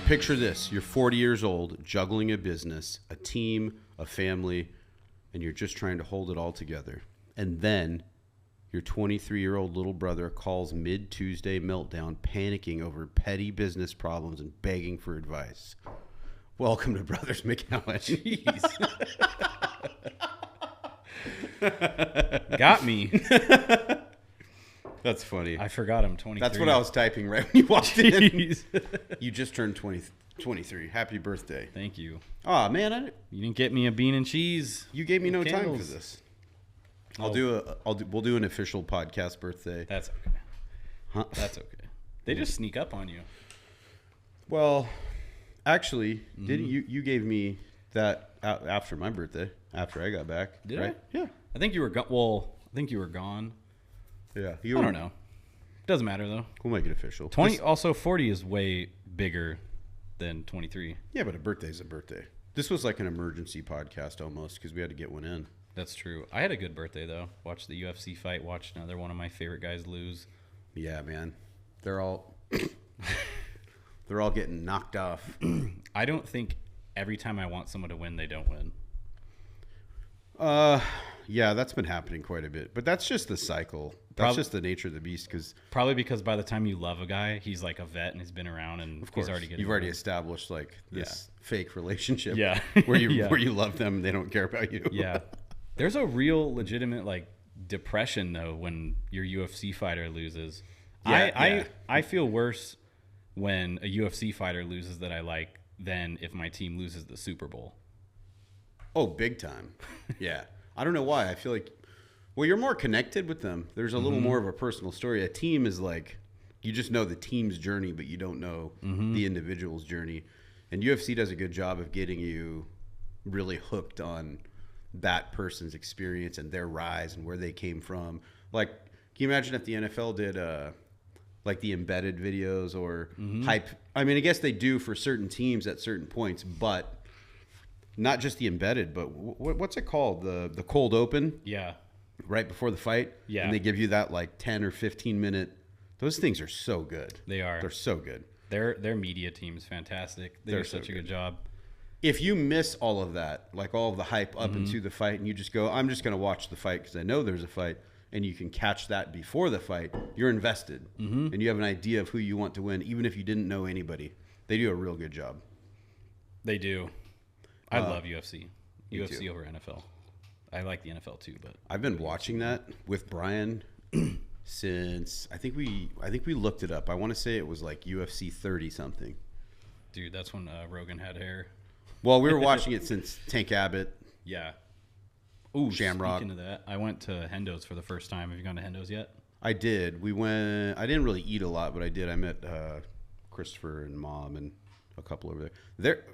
picture this. You're 40 years old, juggling a business, a team, a family, and you're just trying to hold it all together. And then your 23-year-old little brother calls mid-Tuesday meltdown, panicking over petty business problems and begging for advice. Welcome to Brothers McGowan. Jeez. Got me. That's funny. I forgot I'm 23. That's what I was typing right when you walked in. You just turned 23. Happy birthday. Thank you. Oh, man. You didn't get me a bean and cheese. You gave me no candles. time for this. We'll do an official podcast birthday. That's okay. Huh? That's okay. They just sneak up on you. Well, actually, didn't you gave me that after my birthday, after I got back. Did right? I? Yeah. I think you were I think you were gone. Yeah. I don't know. Doesn't matter though. We'll make it official. 40 is way bigger than 23. Yeah, but a birthday's a birthday. This was like an emergency podcast almost because we had to get one in. That's true. I had a good birthday though. Watched the UFC fight. Watched another one of my favorite guys lose. Yeah, man. They're all getting knocked off. I don't think every time I want someone to win, they don't win. Yeah, that's been happening quite a bit. But that's just the cycle. That's just the nature of the beast. Probably because by the time you love a guy, he's like a vet and he's been around and of course, he's already getting you've already established like this fake relationship. Yeah. where you love them and they don't care about you. Yeah. There's a real legitimate like depression though when your UFC fighter loses. Yeah, I feel worse when a UFC fighter loses that I like than if my team loses the Super Bowl. Oh, big time. Yeah. I don't know why. I feel like, well, you're more connected with them. There's a little more of a personal story. A team is like, you just know the team's journey, but you don't know the individual's journey. And UFC does a good job of getting you really hooked on that person's experience and their rise and where they came from. Like, can you imagine if the NFL did like the embedded videos or hype? I mean, I guess they do for certain teams at certain points, but not just the embedded, but what's it called? The cold open? Yeah. Right before the fight? Yeah. And they give you that like 10 or 15 minute. Those things are so good. They are. They're so good. Their media team is fantastic. They do such a good job. If you miss all of that, like all of the hype up into the fight, and you just go, I'm just going to watch the fight because I know there's a fight, and you can catch that before the fight, you're invested. And you have an idea of who you want to win, even if you didn't know anybody. They do a real good job. They do. I love UFC. Me UFC too. over NFL. I like the NFL too, but I've been watching that with Brian since I think we looked it up. I want to say it was like UFC 30 something. dude, that's when Rogan had hair. Well, we were watching it since Tank Abbott. Yeah. Ooh, Shamrock. Speaking of that, I went to Hendo's for the first time. Have you gone to Hendo's yet? I did. We went. I didn't really eat a lot, but I did. I met Christopher and Mom and a couple over there.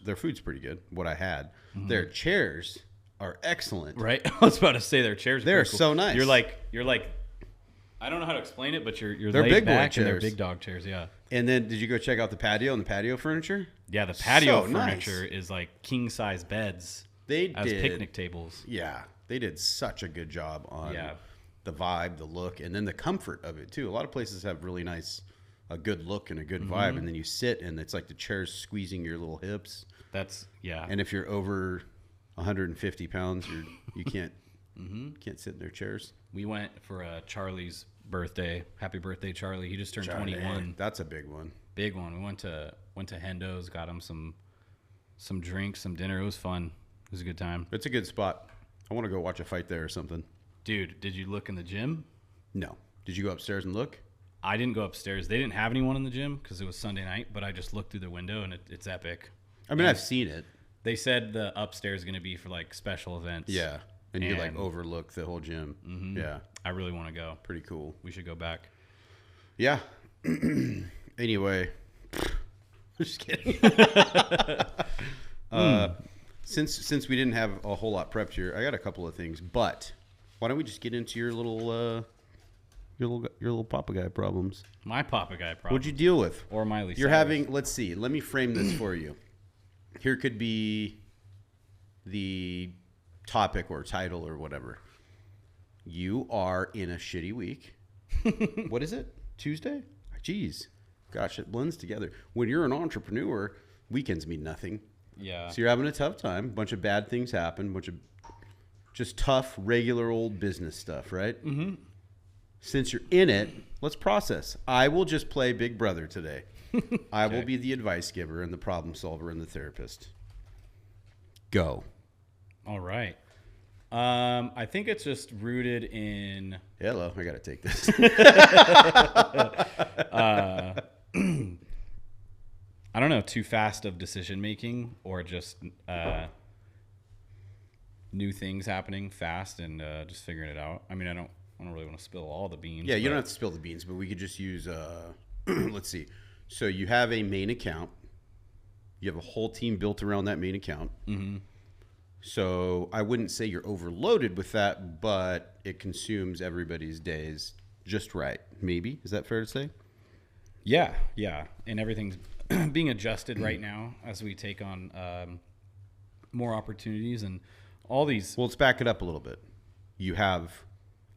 Their food's pretty good. What I had. Their chairs are excellent. Right. I was about to say their chairs. They're cool. so nice. You're like. I don't know how to explain it, but you're They're laid big boy back and they're chairs. big dog chairs. Yeah. And then, did you go check out the patio and the patio furniture? Yeah, the patio So nice. furniture is like king size beds. They as did picnic tables. Yeah, they did such a good job on Yeah. the vibe, the look, and then the comfort of it too. A lot of places have really nice, a good look and a good vibe, and then you sit and it's like the chair's squeezing your little hips. That's And if you're over 150 pounds, you can't can't sit in their chairs. We went for Charlie's birthday. Happy birthday, Charlie! He just turned 21. That's a big one. Big one. We went to Hendo's, got him some drinks, some dinner. It was fun. It was a good time. It's a good spot. I want to go watch a fight there or something. Dude, did you look in the gym? No. Did you go upstairs and look? I didn't go upstairs. They didn't have anyone in the gym because it was Sunday night, but I just looked through the window and it's epic. I mean, I've seen it. They said the upstairs is going to be for like special events. Yeah. And you like overlook the whole gym. Yeah. I really want to go. Pretty cool. We should go back. Yeah. Anyway. Just kidding. Since we didn't have a whole lot prepped here, I got a couple of things, but why don't we just get into your little Papa Guy problems? My Papa Guy problem. What'd you deal with? Or Miley You're Cyrus. having, let's see, let me frame this for you. Here could be the topic or title or whatever. You are in a shitty week. What is it? Tuesday? Jeez. Gosh, it blends together. When you're an entrepreneur, weekends mean nothing. Yeah. So you're having a tough time. A bunch of bad things happen. A bunch of just tough, regular old business stuff, right? Mm-hmm. Since you're in it, let's process. I will just play Big Brother today. I will be the advice giver and the problem solver and the therapist. Go. All right. I think it's just rooted in. Hello, I got to take this. I don't know, too fast of decision making, or just new things happening fast and just figuring it out. I mean, I don't really want to spill all the beans. Yeah, you don't have to spill the beans, but we could just use. Let's see. So you have a main account. You have a whole team built around that main account. Mm-hmm. So I wouldn't say you're overloaded with that, but it consumes everybody's days just right. Maybe. Is that fair to say? Yeah. And everything's being adjusted right now as we take on more opportunities and all these. Well, let's back it up a little bit. You have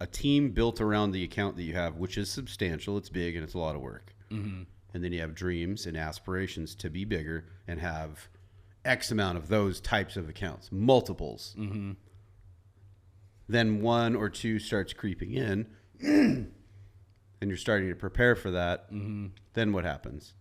a team built around the account that you have, which is substantial. It's big and it's a lot of work. Mm-hmm. And then you have dreams and aspirations to be bigger and have X amount of those types of accounts, multiples. Mm-hmm. Then one or two starts creeping in and you're starting to prepare for that. Mm-hmm. Then what happens?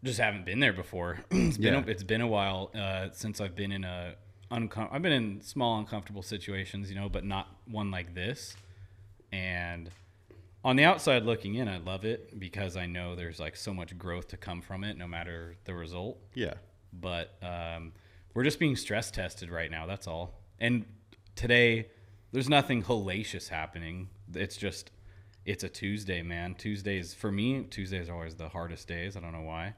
Just haven't been there before. It's been a while since I've been in I've been in small uncomfortable situations, but not one like this. And on the outside looking in, I love it because I know there's like so much growth to come from it, no matter the result. Yeah. But we're just being stress tested right now. That's all. And today, there's nothing hellacious happening. It's a Tuesday, man. Tuesdays are always the hardest days. I don't know why.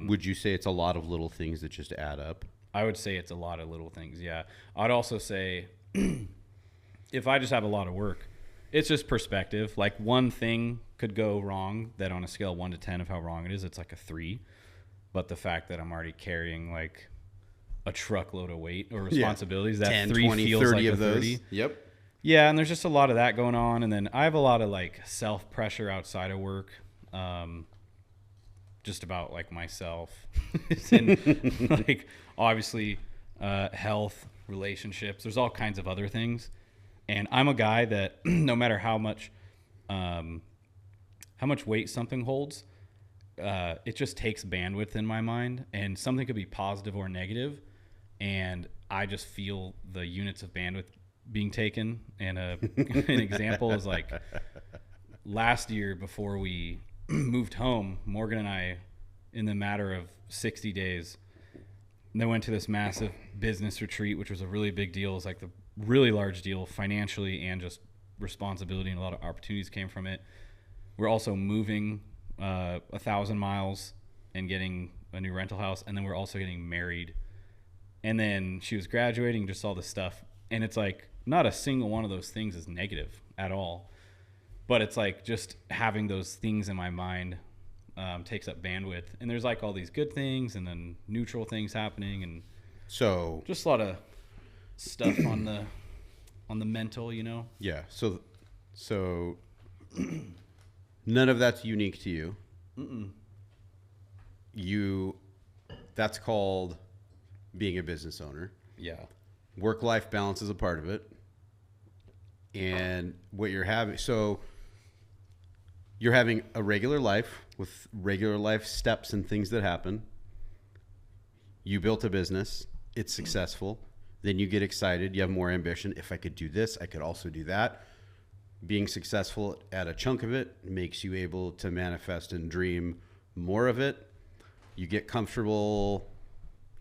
Would you say it's a lot of little things that just add up? I would say it's a lot of little things. Yeah. I'd also say if I just have a lot of work, it's just perspective. Like one thing could go wrong that on a scale of 1 to 10 of how wrong it is, it's like a 3. But the fact that I'm already carrying like a truckload of weight or responsibilities, that 10, 3 20, feels 30 like of a those. 30. Yep. Yeah, and there's just a lot of that going on. And then I have a lot of like self-pressure outside of work, just about like myself. And like obviously health, relationships, there's all kinds of other things. And I'm a guy that no matter how much weight something holds, it just takes bandwidth in my mind, and something could be positive or negative, and I just feel the units of bandwidth being taken. And an example is like last year before we moved home, Morgan and I, in the matter of 60 days, they went to this massive business retreat, which was a really big deal. It was like the really large deal financially and just responsibility, and a lot of opportunities came from it. We're also moving 1,000 miles and getting a new rental house, and then we're also getting married. And then she was graduating, just all this stuff. And it's like not a single one of those things is negative at all, but it's like just having those things in my mind takes up bandwidth. And there's like all these good things and then neutral things happening, and so just a lot of stuff on the mental, Yeah. So none of that's unique to you. Mm-mm. That's called being a business owner. Yeah. Work-life balance is a part of it. And what you're having, so you're having a regular life with regular life steps and things that happen. You built a business. It's successful. Then you get excited. You have more ambition. If I could do this, I could also do that. Being successful at a chunk of it makes you able to manifest and dream more of it. You get comfortable.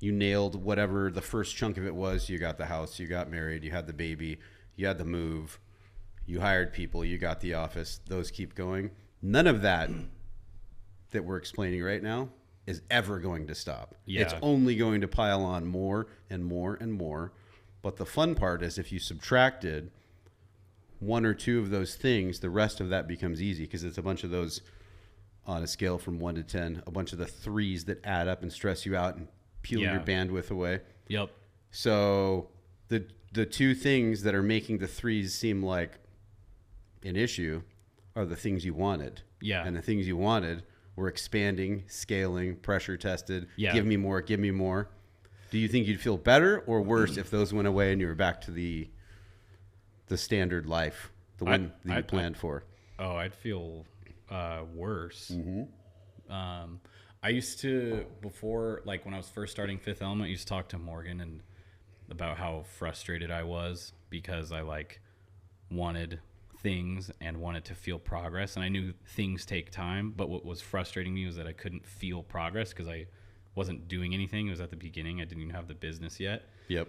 You nailed whatever the first chunk of it was. You got the house. You got married. You had the baby. You had the move. You hired people. You got the office. Those keep going. None of that we're explaining right now is ever going to stop. Yeah. It's only going to pile on more and more and more. But the fun part is if you subtracted 1 or 2 of those things, the rest of that becomes easy, because it's a bunch of those on a scale from 1 to 10, a bunch of the 3s that add up and stress you out and peel your bandwidth away. Yep. So the 2 things that are making the 3s seem like an issue are the things you wanted. Yeah. And the things you wanted were expanding, scaling, pressure tested. Yeah. Give me more, give me more. Do you think you'd feel better or worse if those went away and you were back to the standard life, the one that you planned for? Oh, I'd feel worse. I used to, before, like when I was first starting Fifth Element, I used to talk to Morgan and about how frustrated I was because I like wanted things and wanted to feel progress. And I knew things take time, but what was frustrating me was that I couldn't feel progress because I wasn't doing anything. It was at the beginning. I didn't even have the business yet. Yep.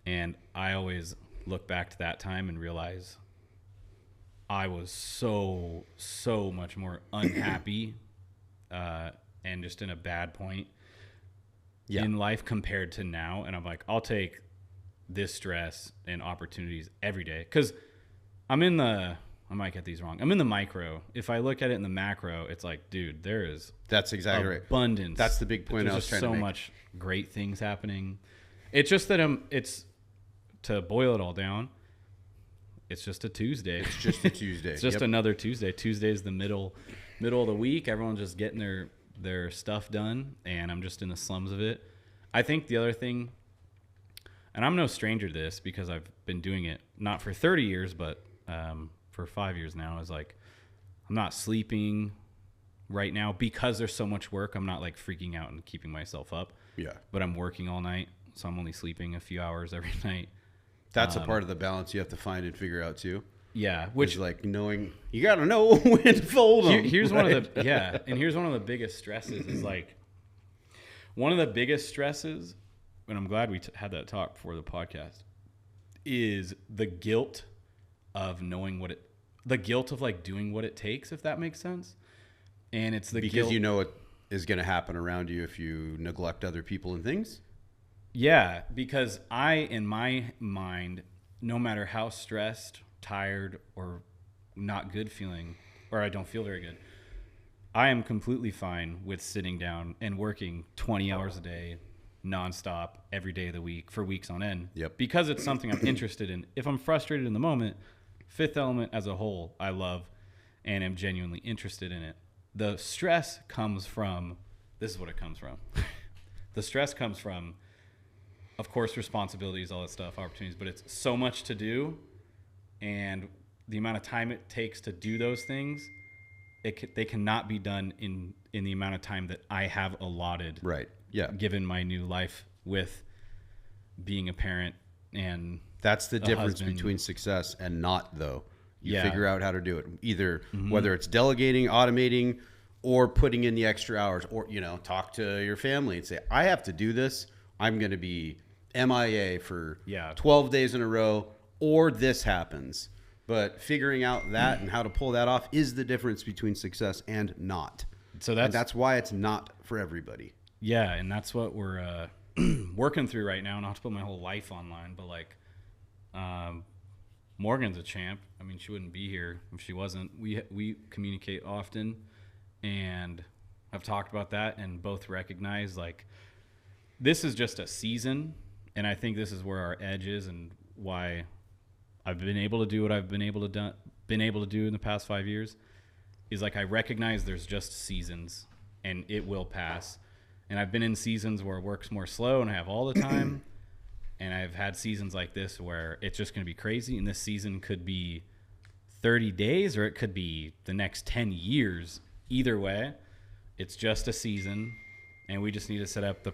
And I always look back to that time and realize I was so much more unhappy and just in a bad point in life compared to now. And I'm like, I'll take this stress and opportunities every day. Because I might get these wrong. I'm in the micro. If I look at it in the macro, it's like, dude, that's exactly right. Abundance. That's the big point I was trying to make. There's so much great things happening. It's just that it's to boil it all down. It's just a Tuesday. It's just a Tuesday. It's just another Tuesday. Tuesday's the middle of the week. Everyone's just getting their stuff done, and I'm just in the slums of it. I think the other thing, and I'm no stranger to this because I've been doing it not for 30 years, but for 5 years now, is like I'm not sleeping right now because there's so much work. I'm not like freaking out and keeping myself up. Yeah. But I'm working all night, so I'm only sleeping a few hours every night. That's a part of the balance you have to find and figure out too. Yeah, which is like knowing you got to know when to fold them. Here's one of the and here's one of the biggest stresses is like one of the biggest stresses, and I'm glad we had that talk before the podcast, is the guilt of knowing the guilt of like doing what it takes, if that makes sense. And it's the because guilt, you know what is going to happen around you if you neglect other people and things. Yeah, because in my mind, no matter how stressed, tired, or not good feeling, or I don't feel very good, I am completely fine with sitting down and working 20 hours a day, nonstop, every day of the week for weeks on end. Yep. Because it's something I'm interested in. If I'm frustrated in the moment, Fifth Element as a whole, I love and am genuinely interested in it. The stress comes from, this is what it comes from. The stress comes from, of course, responsibilities, all that stuff, opportunities, but it's so much to do, and the amount of time it takes to do those things, they cannot be done in the amount of time that I have allotted. Right. Yeah. Given my new life with being a parent and that's the difference husband. Between success and not, though. You Yeah. figure out how to do it, either whether it's delegating, automating, or putting in the extra hours, or talk to your family and say, I have to do this. I'm going to be MIA for 12 days in a row, or this happens. But figuring out that and how to pull that off is the difference between success and not. So that's why it's not for everybody. Yeah, and that's what we're working through right now. Not to put my whole life online, but like Morgan's a champ. I mean, she wouldn't be here if she wasn't. We communicate often, and I've talked about that, and both recognize like this is just a season, and I think this is where our edge is, and why I've been able to do what I've been able to do in the past 5 years. Is like I recognize there's just seasons, and it will pass. And I've been in seasons where work's more slow, and I have all the time. And I've had seasons like this where it's just going to be crazy. And this season could be 30 days or it could be the next 10 years. Either way, it's just a season. And we just need to set up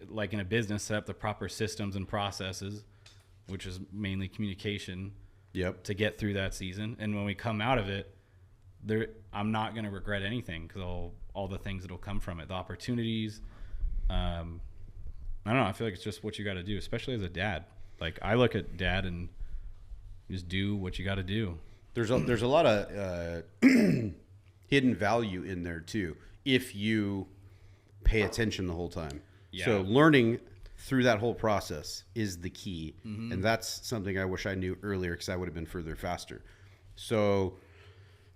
like in a business, set up the proper systems and processes, which is mainly communication. Yep. To get through that season. And when we come out of it, I'm not going to regret anything because all the things that will come from it, the opportunities, I don't know. I feel like it's just what you got to do, especially as a dad. Like I look at dad and just do what you got to do. There's a lot of hidden value in there too, if you pay attention the whole time. Yeah. So learning through that whole process is the key. Mm-hmm. And that's something I wish I knew earlier because I would have been further faster. So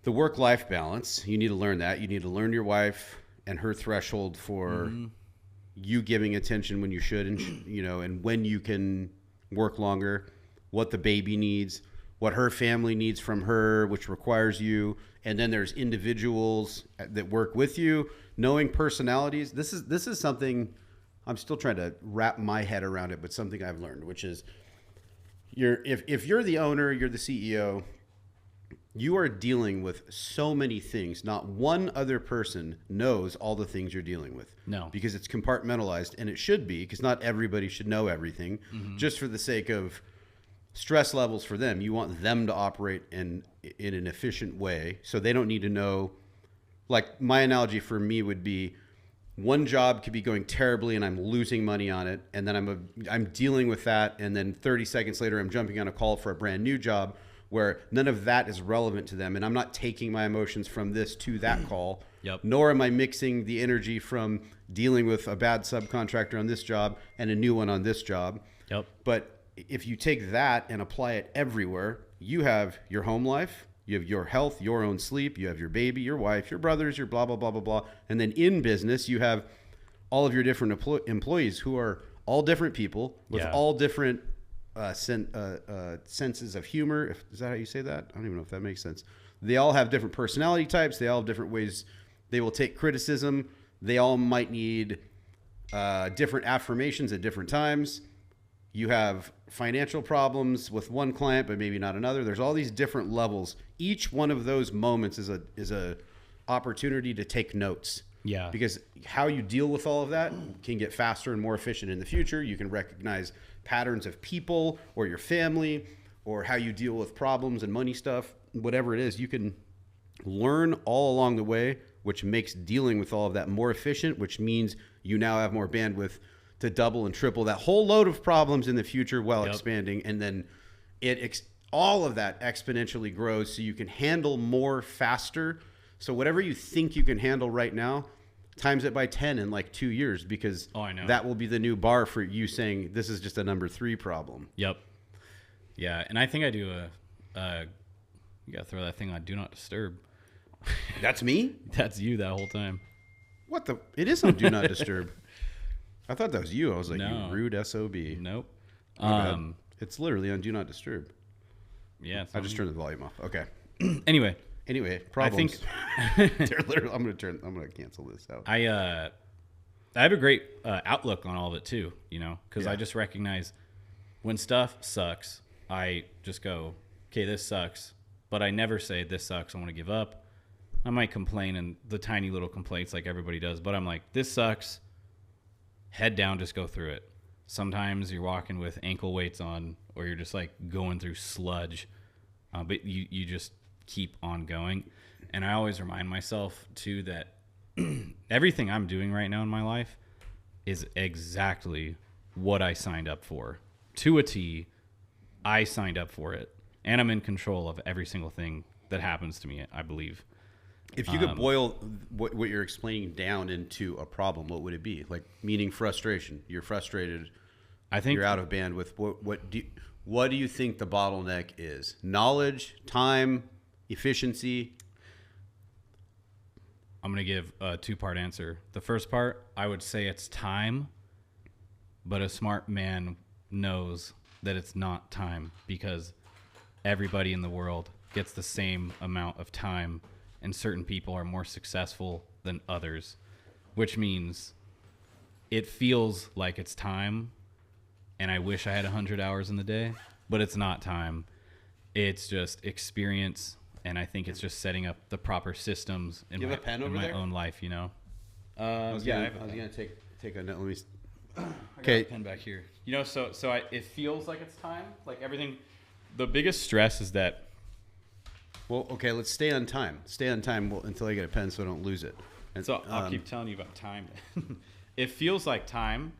the work-life balance, you need to learn that. You need to learn your wife and her threshold for you giving attention when you should, and and when you can work longer, what the baby needs, what her family needs from her, which requires you. And then there's individuals that work with you, knowing personalities. This is something I'm still trying to wrap my head around it, but something I've learned, which is if you're the owner, you're the CEO, you are dealing with so many things. Not one other person knows all the things you're dealing with. No. Because it's compartmentalized, and it should be, because not everybody should know everything, just for the sake of stress levels for them. You want them to operate in an efficient way, so they don't need to know. Like, my analogy for me would be, one job could be going terribly and I'm losing money on it, and then I'm dealing with that, and then 30 seconds later I'm jumping on a call for a brand new job where none of that is relevant to them, and I'm not taking my emotions from this to that call. Yep. Nor am I mixing the energy from dealing with a bad subcontractor on this job and a new one on this job. Yep. But if you take that and apply it everywhere, you have your home life, you have your health, your own sleep, you have your baby, your wife, your brothers, your blah, blah, blah, blah, blah. And then in business, you have all of your different employees who are all different people with all different senses of humor. Is that how you say that? I don't even know if that makes sense. They all have different personality types. They all have different ways they will take criticism. They all might need different affirmations at different times. You have financial problems with one client, but maybe not another. There's all these different levels. Each one of those moments is a opportunity to take notes. Yeah. Because how you deal with all of that can get faster and more efficient in the future. You can recognize patterns of people or your family, or how you deal with problems and money stuff, whatever it is. You can learn all along the way, which makes dealing with all of that more efficient, which means you now have more bandwidth to double and triple that whole load of problems in the future while expanding. And then all of that exponentially grows, so you can handle more faster. So whatever you think you can handle right now, times it by 10 in like 2 years, because that will be the new bar for you saying this is just a number 3 problem. Yep. Yeah. And I think I do you got to throw that thing on Do Not Disturb. That's me? That's you that whole time. What the? It is on Do Not Disturb. I thought that was you. I was like, No. you rude SOB. Nope. It's literally on Do Not Disturb. Yeah. I just turned the volume off. Okay. Anyway, problems. I think I'm gonna cancel this out. I have a great outlook on all of it too, because I just recognize when stuff sucks, I just go, okay, this sucks, but I never say this sucks, I want to give up. I might complain, and the tiny little complaints like everybody does, but I'm like, this sucks, head down, just go through it. Sometimes you're walking with ankle weights on, or you're just like going through sludge, but you just keep on going. And I always remind myself too that everything I'm doing right now in my life is exactly what I signed up for. To a T, I signed up for it, and I'm in control of every single thing that happens to me, I believe. If you could boil what you're explaining down into a problem, what would it be? Like, meaning frustration. You're frustrated. I think you're out of bandwidth. What do you think the bottleneck is? Knowledge, time, efficiency? I'm going to give a 2-part answer. The first part, I would say it's time, but a smart man knows that it's not time, because everybody in the world gets the same amount of time, and certain people are more successful than others, which means it feels like it's time, and I wish I had 100 hours in the day, but it's not time. It's just experience, and I think it's just setting up the proper systems in my own life, I was gonna take a note. Let me. Okay, pen back here. It feels like it's time. Like everything. The biggest stress is that. Well, okay, let's stay on time. Stay on time until I get a pen, so I don't lose it. And so I'll keep telling you about time. It feels like time,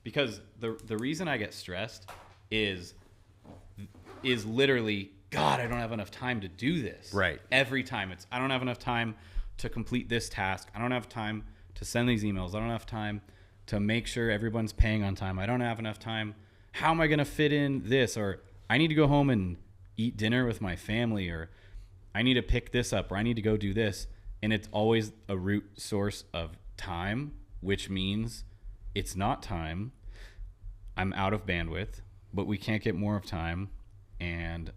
because the reason I get stressed is literally, God, I don't have enough time to do this. Right. Every time I don't have enough time to complete this task. I don't have time to send these emails. I don't have time to make sure everyone's paying on time. I don't have enough time. How am I going to fit in this? Or I need to go home and eat dinner with my family, or I need to pick this up, or I need to go do this. And it's always a root source of time, which means it's not time. I'm out of bandwidth, but we can't get more of time. And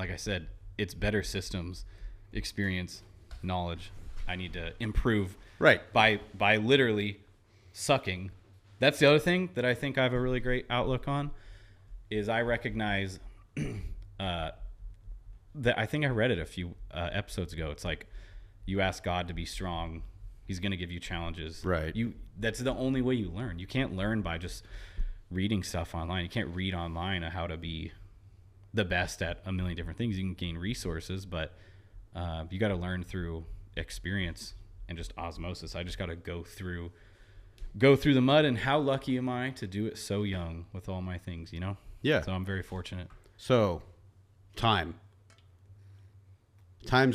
like I said, it's better systems, experience, knowledge. I need to improve Right. by literally sucking. That's the other thing that I think I have a really great outlook on is I recognize that I think I read it a few episodes ago. It's like you ask God to be strong, he's going to give you challenges. Right. That's the only way you learn. You can't learn by just reading stuff online. You can't read online how to be the best at a million different things. You can gain resources, but you got to learn through experience and just osmosis. I just got to go through the mud, and how lucky am I to do it so young with all my things, you know? Yeah. So I'm very fortunate. So, time's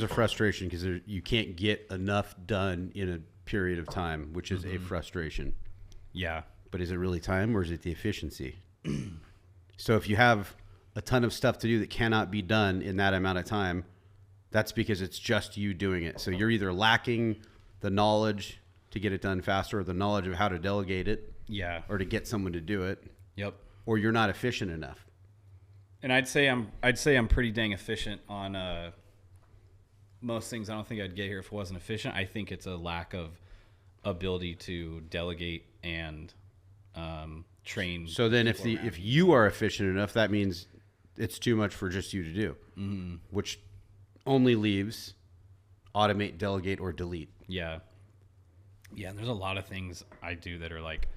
a frustration because you can't get enough done in a period of time, which is a frustration. Yeah. But is it really time, or is it the efficiency? So if you have a ton of stuff to do that cannot be done in that amount of time, that's because it's just you doing it. So you're either lacking the knowledge to get it done faster, or the knowledge of how to delegate it, Yeah. or to get someone to do it, Yep. or you're not efficient enough. And I'd say I'm pretty dang efficient on most things. I don't think I'd get here if it wasn't efficient. I think it's a lack of ability to delegate and train. So then if you are efficient enough, that means it's too much for just you to do, which only leaves automate, delegate, or delete. Yeah. Yeah, and there's a lot of things I do that are like,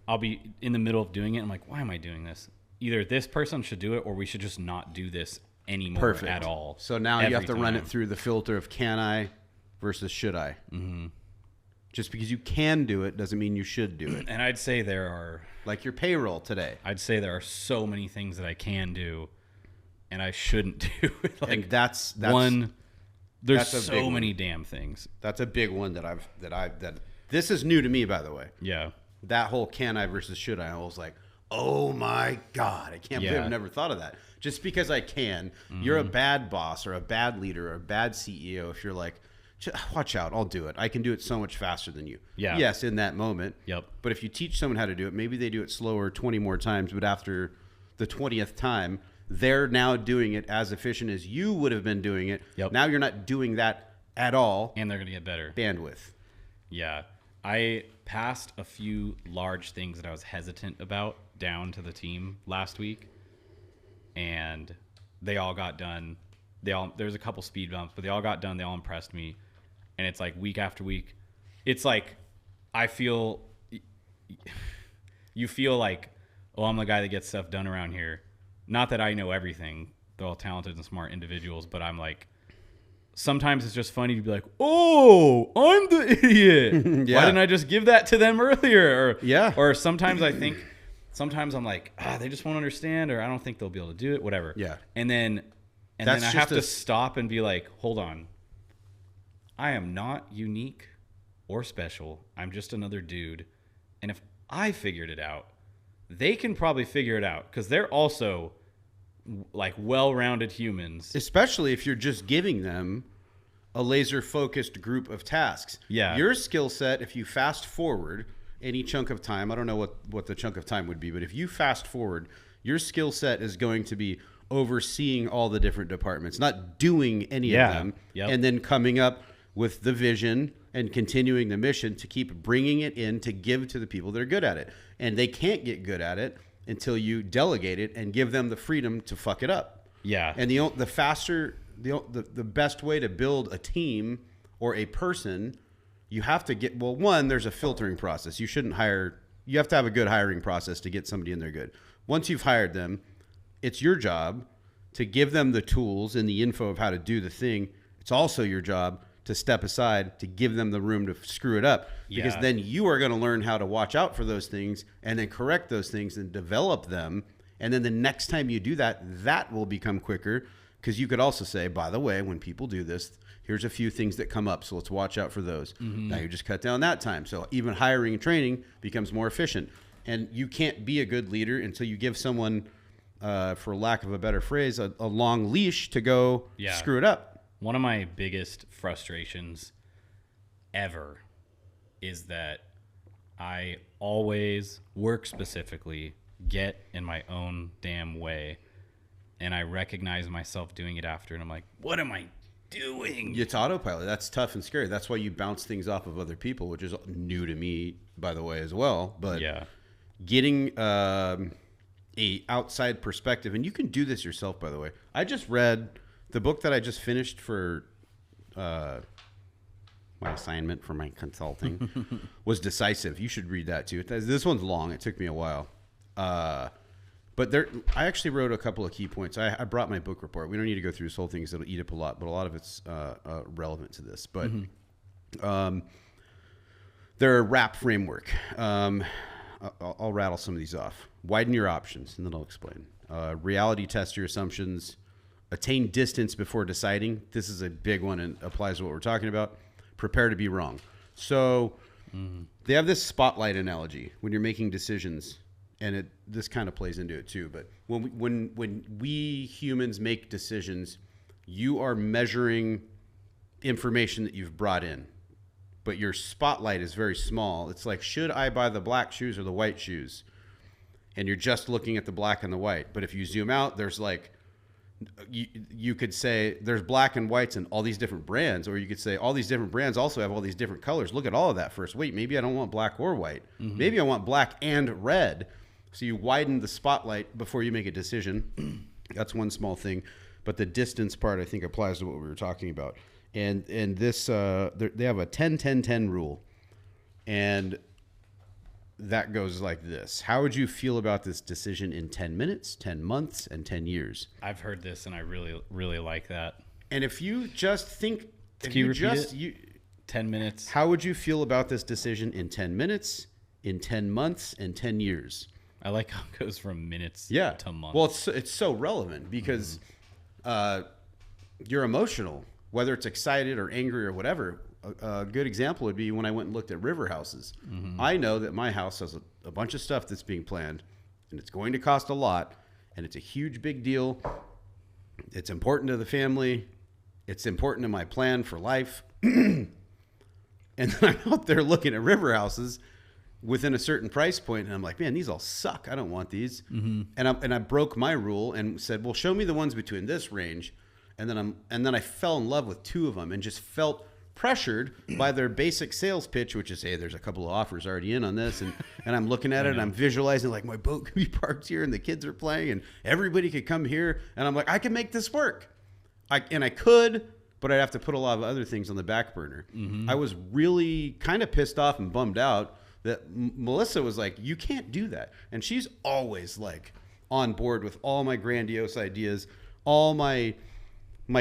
I'll be in the middle of doing it. I'm like, why am I doing this? Either this person should do it, or we should just not do this anymore at all. So now you have to run it through the filter of can I versus should I. Mm-hmm. Just because you can do it doesn't mean you should do it. And I'd say there are... Like your payroll today. I'd say there are so many things that I can do and I shouldn't do. Like, and that's one... There's that's so many damn things. That's a big one that this is new to me, by the way. Yeah. That whole can I versus should I was like, oh my God, I can't believe I've never thought of that. Just because I can, you're a bad boss or a bad leader or a bad CEO if you're like, watch out, I'll do it. I can do it so much faster than you. Yeah. Yes, in that moment. Yep. But if you teach someone how to do it, maybe they do it slower 20 more times, but after the 20th time, they're now doing it as efficient as you would have been doing it. Yep. Now you're not doing that at all. And they're going to get better. Bandwidth. Yeah. I passed a few large things that I was hesitant about down to the team last week, and they all got done. There's a couple speed bumps, but they all got done. They all impressed me. And it's like week after week. It's like you feel like, oh, I'm the guy that gets stuff done around here. Not that I know everything. They're all talented and smart individuals, but I'm like, sometimes it's just funny to be like, oh, I'm the idiot. Why didn't I just give that to them earlier? Or sometimes I'm like, they just won't understand, or I don't think they'll be able to do it, whatever. Yeah. And then I have to stop and be like, hold on. I am not unique or special. I'm just another dude. And if I figured it out, they can probably figure it out, because they're also like well-rounded humans. Especially if you're just giving them a laser-focused group of tasks. Yeah. Your skill set, if you fast forward any chunk of time, I don't know what the chunk of time would be, but if you fast forward, your skill set is going to be overseeing all the different departments, not doing any of them, and then coming up with the vision and continuing the mission to keep bringing it in to give to the people that are good at it. And they can't get good at it until you delegate it and give them the freedom to fuck it up. Yeah. And the best way to build a team or a person, you have to get, well, one, there's a filtering process. You have to have a good hiring process to get somebody in there good. Once you've hired them, it's your job to give them the tools and the info of how to do the thing. It's also your job to step aside to give them the room to screw it up, because then you are going to learn how to watch out for those things and then correct those things and develop them. And then the next time you do that, that will become quicker, because you could also say, by the way, when people do this, here's a few things that come up, so let's watch out for those. Now you just cut down that time. So even hiring and training becomes more efficient. And you can't be a good leader until you give someone, for lack of a better phrase, a long leash to go screw it up. One of my biggest frustrations ever is that I always work specifically, get in my own damn way, and I recognize myself doing it after, and I'm like, what am I doing? It's autopilot. That's tough and scary. That's why you bounce things off of other people, which is new to me, by the way, as well. But getting a outside perspective, and you can do this yourself, by the way. I just read the book that I just finished for my assignment for my consulting was Decisive. You should read that too. This one's long. It took me a while. But I actually wrote a couple of key points. I brought my book report. We don't need to go through this whole thing because it'll eat up a lot, but a lot of it's relevant to this. But their RAP framework. I'll rattle some of these off. Widen your options, and then I'll explain. Reality test your assumptions. Attain distance before deciding. This is a big one and applies to what we're talking about. Prepare to be wrong. So they have this spotlight analogy when you're making decisions, and this kind of plays into it too. But when we humans make decisions, you are measuring information that you've brought in, but your spotlight is very small. It's like, should I buy the black shoes or the white shoes? And you're just looking at the black and the white. But if you zoom out, there's like, you could say there's black and whites and all these different brands, or you could say all these different brands also have all these different colors. Look at all of that first. Wait, maybe I don't want black or white. Maybe I want black and red. So you widen the spotlight before you make a decision. That's one small thing. But the distance part, I think, applies to what we were talking about. And this, they have a 10-10-10 rule. And that goes like this. How would you feel about this decision in 10 minutes, 10 months, and 10 years? I've heard this, and I really, really like that. And if you just think... Can you repeat it? 10 minutes. How would you feel about this decision in 10 minutes, in 10 months, and 10 years? I like how it goes from minutes to months. Well, it's so relevant because you're emotional, whether it's excited or angry or whatever. A good example would be when I went and looked at river houses. I know that my house has a bunch of stuff that's being planned, and it's going to cost a lot, and it's a huge, big deal. It's important to the family. It's important to my plan for life. And then I'm out there looking at river houses within a certain price point, and I'm like, man, these all suck. I don't want these. And I broke my rule and said, well, show me the ones between this range. And then I fell in love with two of them and just felt pressured by their basic sales pitch, which is, hey, there's a couple of offers already in on this. And I'm looking at it and I'm visualizing like my boat could be parked here and the kids are playing and everybody could come here. And I'm like, I can make this work. I could, but I'd have to put a lot of other things on the back burner. I was really kind of pissed off and bummed out that Melissa was like, you can't do that. And she's always like on board with all my grandiose ideas, all my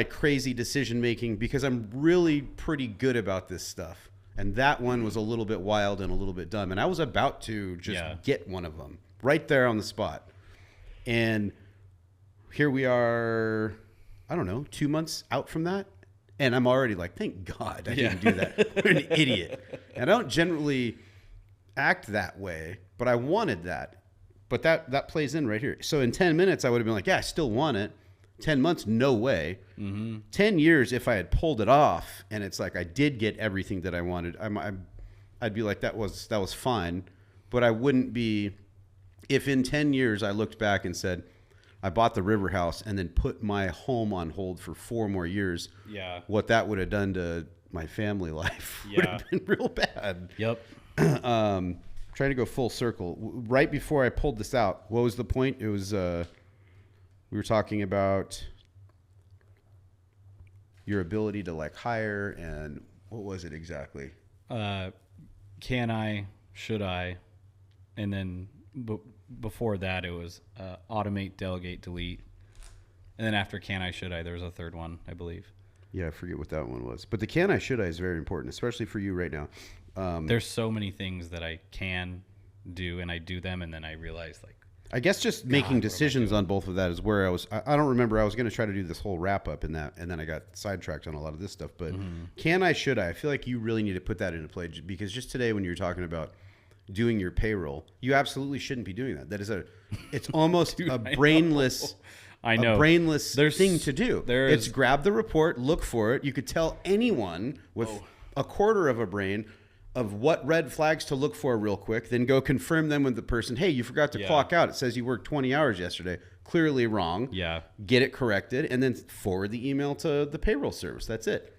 crazy decision making, because I'm really pretty good about this stuff. And that one was a little bit wild and a little bit dumb. And I was about to just get one of them right there on the spot. And here we are, I don't know, 2 months out from that. And I'm already like, thank God I didn't do that. What an idiot. And I don't generally act that way, but I wanted that. But that plays in right here. So in 10 minutes, I would have been like, yeah, I still want it. 10 months, no way. 10 years, if I had pulled it off and it's like I did get everything that I wanted, I'd be like, that was fine. But I wouldn't be, if in 10 years I looked back and said, I bought the river house and then put my home on hold for 4 more years. Yeah. What that would have done to my family life would have been real bad. Yep. Trying to go full circle. Right before I pulled this out, what was the point? It was, we were talking about your ability to like hire, and what was it exactly? Can I, should I, and then before that it was automate, delegate, delete, and then after can I, should I, there was a third one, I believe. Yeah, I forget what that one was. But the can I, should I is very important, especially for you right now. There's so many things that I can do, and I do them, and then I realize like, I guess just making decisions on both of that is where I was. I don't remember. I was going to try to do this whole wrap up in that, and then I got sidetracked on a lot of this stuff. But can I, should I? I feel like you really need to put that into play, because just today when you were talking about doing your payroll, you absolutely shouldn't be doing that. That is it's almost dude, a brainless. I know. A brainless thing to do. It's grab the report, look for it. You could tell anyone with a quarter of a brain, what red flags to look for real quick, then go confirm them with the person. Hey, you forgot to clock out. It says you worked 20 hours yesterday. Clearly wrong. Yeah. Get it corrected, and then forward the email to the payroll service. That's it.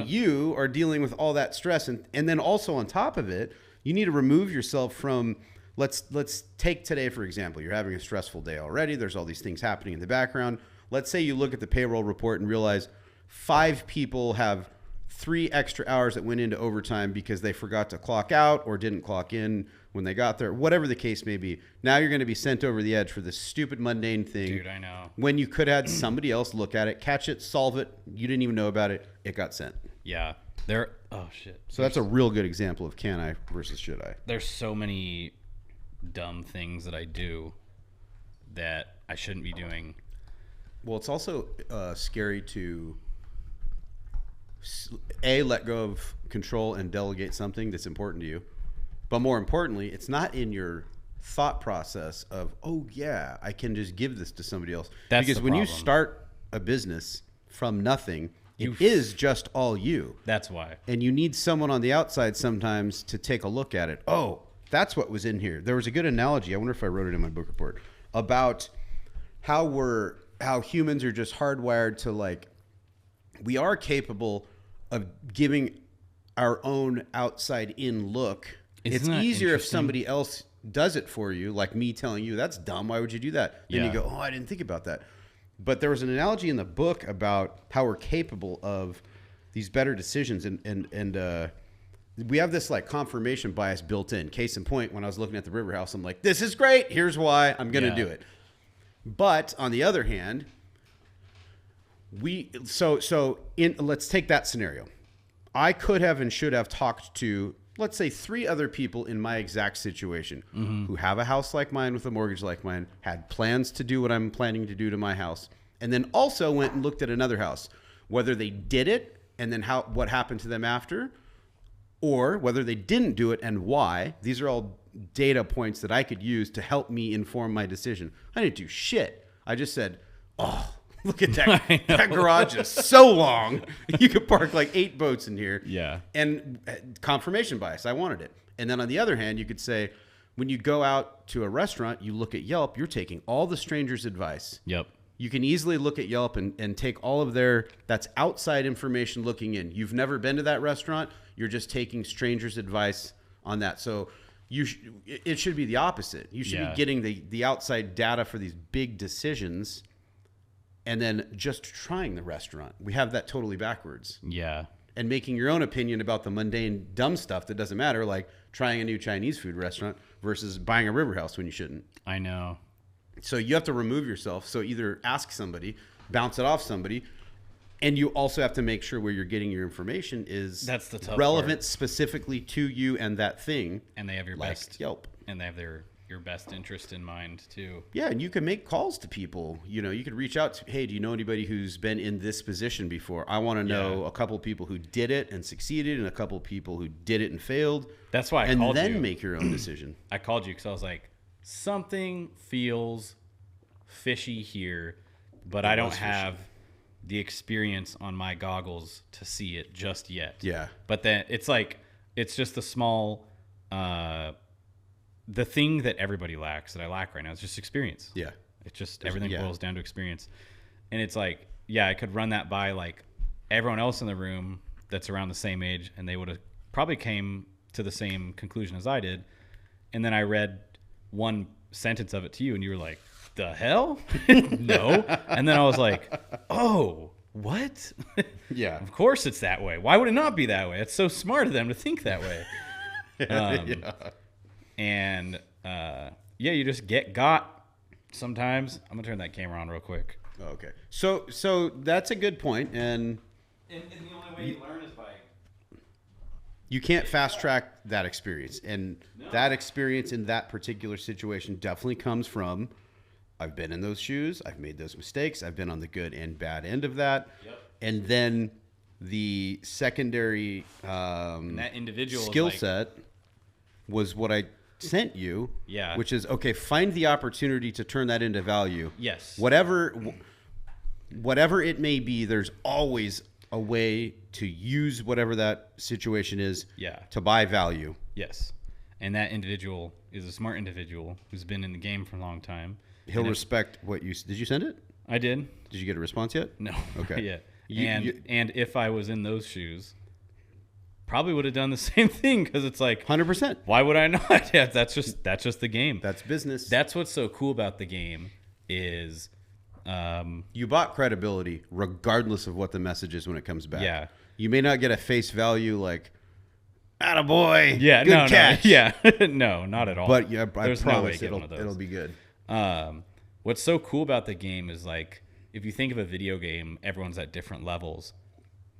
You are dealing with all that stress. And then also on top of it, you need to remove yourself from, let's take today, for example. You're having a stressful day already. There's all these things happening in the background. Let's say you look at the payroll report and realize 5 people have 3 extra hours that went into overtime because they forgot to clock out or didn't clock in when they got there, whatever the case may be. Now you're going to be sent over the edge for this stupid mundane thing. Dude, I know. When you could have had somebody else look at it, catch it, solve it. You didn't even know about it. It got sent. Yeah. Oh, shit. So that's a real good example of can I versus should I. There's so many dumb things that I do that I shouldn't be doing. Well, it's also scary to let go of control and delegate something that's important to you. But more importantly, it's not in your thought process of, oh, yeah, I can just give this to somebody else. That's because when you start a business from nothing, it is just all you. That's why. And you need someone on the outside sometimes to take a look at it. Oh, that's what was in here. There was a good analogy. I wonder if I wrote it in my book report about how humans are just hardwired to, like, we are capable of giving our own outside in look. It's easier if somebody else does it for you, like me telling you, that's dumb. Why would you do that? Then you go, oh, I didn't think about that. But there was an analogy in the book about how we're capable of these better decisions. And we have this like confirmation bias built in. Case in point, when I was looking at the river house, I'm like, this is great. Here's why I'm going to do it. But on the other hand, let's take that scenario. I could have and should have talked to, let's say, 3 other people in my exact situation who have a house like mine with a mortgage like mine, had plans to do what I'm planning to do to my house, and then also went and looked at another house, whether they did it and then what happened to them after, or whether they didn't do it and why. These are all data points that I could use to help me inform my decision. I didn't do shit. I just said, oh, look at that. That garage is so long. You could park like 8 boats in here. Yeah. And confirmation bias. I wanted it. And then on the other hand, you could say, when you go out to a restaurant, you look at Yelp, you're taking all the strangers' advice. Yep. You can easily look at Yelp and take all of that's outside information looking in. You've never been to that restaurant. You're just taking strangers' advice on that. So it should be the opposite. You should be getting the outside data for these big decisions and then just trying the restaurant. We have that totally backwards. Yeah. And making your own opinion about the mundane, dumb stuff that doesn't matter, like trying a new Chinese food restaurant versus buying a river house when you shouldn't. I know. So you have to remove yourself. So either ask somebody, bounce it off somebody, and you also have to make sure where you're getting your information is that's the tough relevant part. Specifically to you and that thing. And they have your like best Yelp. And they have your best interest in mind too. Yeah, and you can make calls to people. You know, you could reach out to, hey, do you know anybody who's been in this position before? I want to know a couple of people who did it and succeeded and a couple of people who did it and failed. That's why I called you. And then make your own decision. I called you because I was like, something feels fishy here, but I don't have the experience on my goggles to see it just yet. Yeah. But then it's like, it's just the small, the thing that everybody lacks, that I lack right now, is just experience. Yeah. It's just, everything boils down to experience. And it's like, yeah, I could run that by like everyone else in the room that's around the same age, and they would have probably came to the same conclusion as I did. And then I read one sentence of it to you, and you were like, the hell? No. And then I was like, oh, what? Yeah. Of course it's that way. Why would it not be that way? It's so smart of them to think that way. And you just get got sometimes. I'm gonna turn that camera on real quick. Okay. So that's a good point, and the only way you learn is by. You can't fast track that experience, and that experience in that particular situation definitely comes from, I've been in those shoes, I've made those mistakes, I've been on the good and bad end of that, and then the secondary and that individual skill set was what I sent you, which is, okay, find the opportunity to turn that into value. Yes. Whatever it may be, there's always a way to use whatever that situation is Yeah. to buy value. Yes. And that individual is a smart individual who's been in the game for a long time. He'll respect what you... Did you send it? I did. Did you get a response yet? No. Okay. Yeah. And if I was in those shoes, probably would have done the same thing, because it's like 100%. why would I not? Yeah, that's just the game. That's business. That's what's so cool about the game is you bought credibility regardless of what the message is when it comes back. Yeah. You may not get a face value like, attaboy, yeah, good catch. no, yeah, no, not at all. But yeah, I There's no way promise to get one of those. it'll be good. What's so cool about the game is, like, if you think of a video game, everyone's at different levels.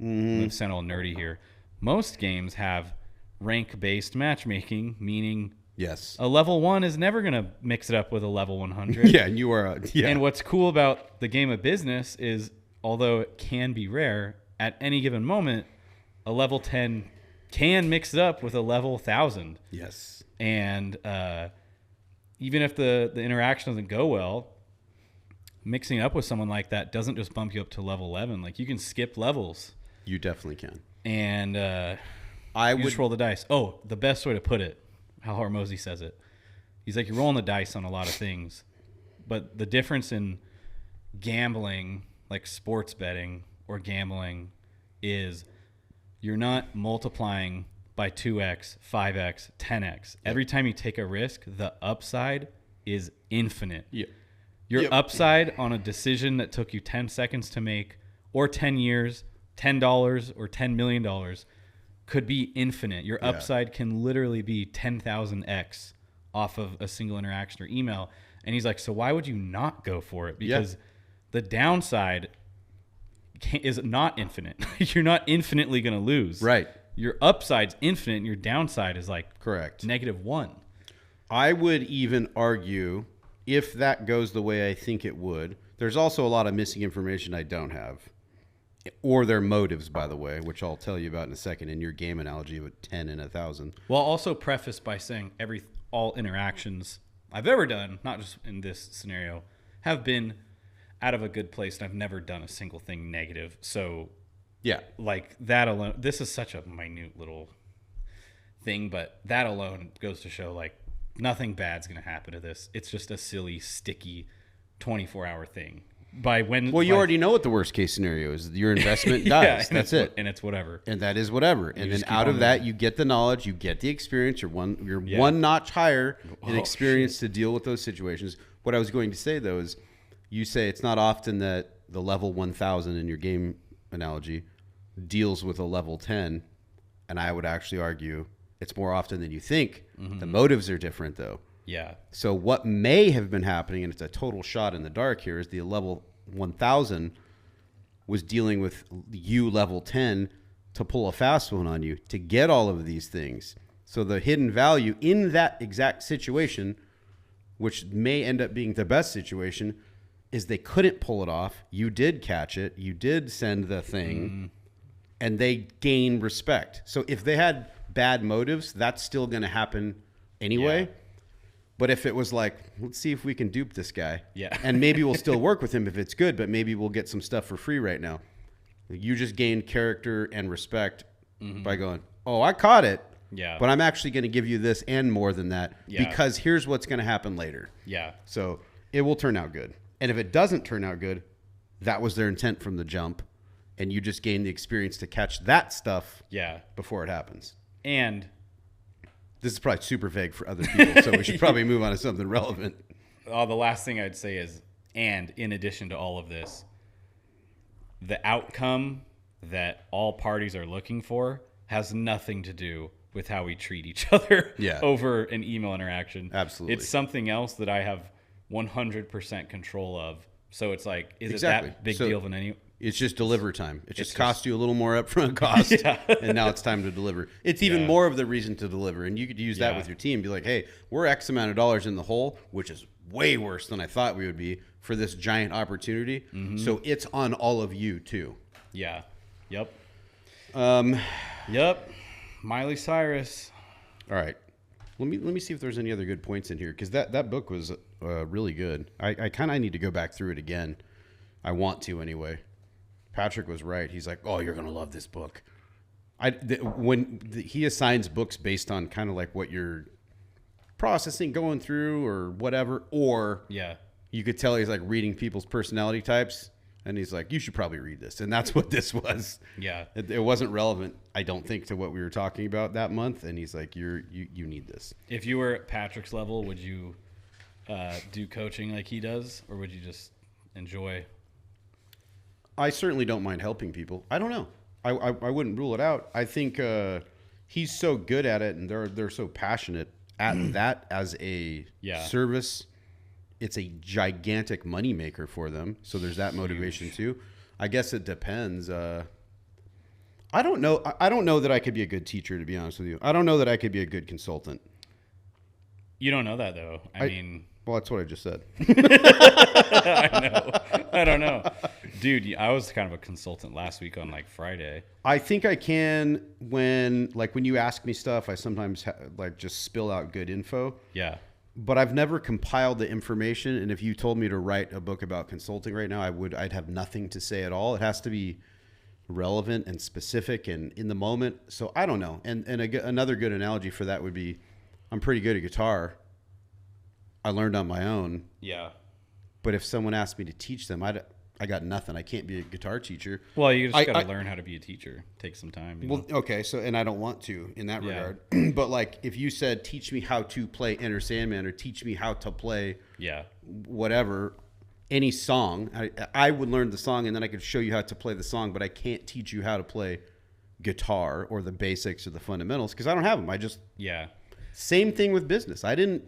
I'm sound all nerdy here. Most games have rank-based matchmaking, meaning Yes. a level 1 is never going to mix it up with a level 100. Yeah, and you are. Yeah. And what's cool about the game of business is, although it can be rare, at any given moment, a level 10 can mix it up with a level 1,000. Yes. And even if the interaction doesn't go well, mixing it up with someone like that doesn't just bump you up to level 11. Like, you can skip levels. You definitely can. And I you would just roll the dice. Oh, the best way to put it, how Hormozy says it. He's like, you're rolling the dice on a lot of things. But the difference in gambling, like sports betting or gambling, is you're not multiplying by 2x, 5x, 10x. Every time you take a risk, the upside is infinite. Yeah. Your upside on a decision that took you 10 seconds to make, or 10 years, $10 or $10 million, could be infinite. Your upside can literally be 10,000x off of a single interaction or email. And he's like, so why would you not go for it? Because the downside is not infinite. You're not infinitely going to lose. Right. Your upside's infinite, and your downside is like correct. -1. I would even argue, if that goes the way I think it would, there's also a lot of missing information I don't have. Or their motives, by the way, which I'll tell you about in a second in your game analogy with 10 and 1,000. Well, I'll also preface by saying all interactions I've ever done, not just in this scenario, have been out of a good place, and I've never done a single thing negative. So, yeah, like that alone, this is such a minute little thing, but that alone goes to show, like, nothing bad's going to happen to this. It's just a silly, sticky 24-hour thing. Well, you already know what the worst case scenario is. Your investment dies. That's it. And it's whatever. And that is whatever. And then out of that, you get the knowledge, you get the experience. You're one notch higher in experience to deal with those situations. What I was going to say, though, is you say it's not often that the level 1,000 in your game analogy deals with a level 10. And I would actually argue it's more often than you think. Mm-hmm. The motives are different, though. Yeah. So what may have been happening, and it's a total shot in the dark here, is the level 1,000 was dealing with you level 10 to pull a fast one on you to get all of these things. So the hidden value in that exact situation, which may end up being the best situation, is they couldn't pull it off. You did catch it. You did send the thing, and they gain respect. So if they had bad motives, that's still going to happen anyway. Yeah. But if it was like, let's see if we can dupe this guy. Yeah. And maybe we'll still work with him if it's good, but maybe we'll get some stuff for free right now. You just gained character and respect by going, oh, I caught it. Yeah. But I'm actually going to give you this and more than that because here's what's going to happen later. Yeah. So it will turn out good. And if it doesn't turn out good, that was their intent from the jump. And you just gain the experience to catch that stuff before it happens. And this is probably super vague for other people, so we should probably move on to something relevant. The last thing I'd say is, and in addition to all of this, the outcome that all parties are looking for has nothing to do with how we treat each other over an email interaction. Absolutely. It's something else that I have 100% control of. So it's like, is it that big deal than any? It's just deliver time. It just costs you a little more upfront cost, and now it's time to deliver. It's even more of the reason to deliver, and you could use that with your team. Be like, hey, we're X amount of dollars in the hole, which is way worse than I thought we would be for this giant opportunity. So it's on all of you too. Yeah. Yep. Yep. Miley Cyrus. All right. Let me see if there's any other good points in here, because that book was really good. I kind of need to go back through it again. I want to anyway. Patrick was right. He's like, oh, you're going to love this book. He assigns books based on kind of like what you're processing, going through or whatever, or you could tell he's like reading people's personality types, and he's like, you should probably read this. And that's what this was. Yeah. It wasn't relevant, I don't think, to what we were talking about that month. And he's like, you need this. If you were at Patrick's level, would you do coaching like he does, or would you just enjoy? I certainly don't mind helping people. I don't know. I wouldn't rule it out. I think he's so good at it, and they're so passionate at that as a service. It's a gigantic moneymaker for them. So there's that motivation too. I guess it depends. I don't know. I don't know that I could be a good teacher, to be honest with you. I don't know that I could be a good consultant. You don't know that, though. I mean... Well, that's what I just said. I know. I don't know. Dude, I was kind of a consultant last week on like Friday. I think I can when you ask me stuff, I sometimes just spill out good info. Yeah. But I've never compiled the information, and if you told me to write a book about consulting right now, I'd have nothing to say at all. It has to be relevant and specific and in the moment. So I don't know. And another good analogy for that would be, I'm pretty good at guitar. I learned on my own. Yeah. But if someone asked me to teach them, I got nothing. I can't be a guitar teacher. Well, you just got to learn how to be a teacher. Take some time. Well, okay. So, and I don't want to in that regard. But like, if you said, teach me how to play Enter Sandman, or teach me how to play whatever, any song, I would learn the song, and then I could show you how to play the song, but I can't teach you how to play guitar or the basics or the fundamentals because I don't have them. Same thing with business. I didn't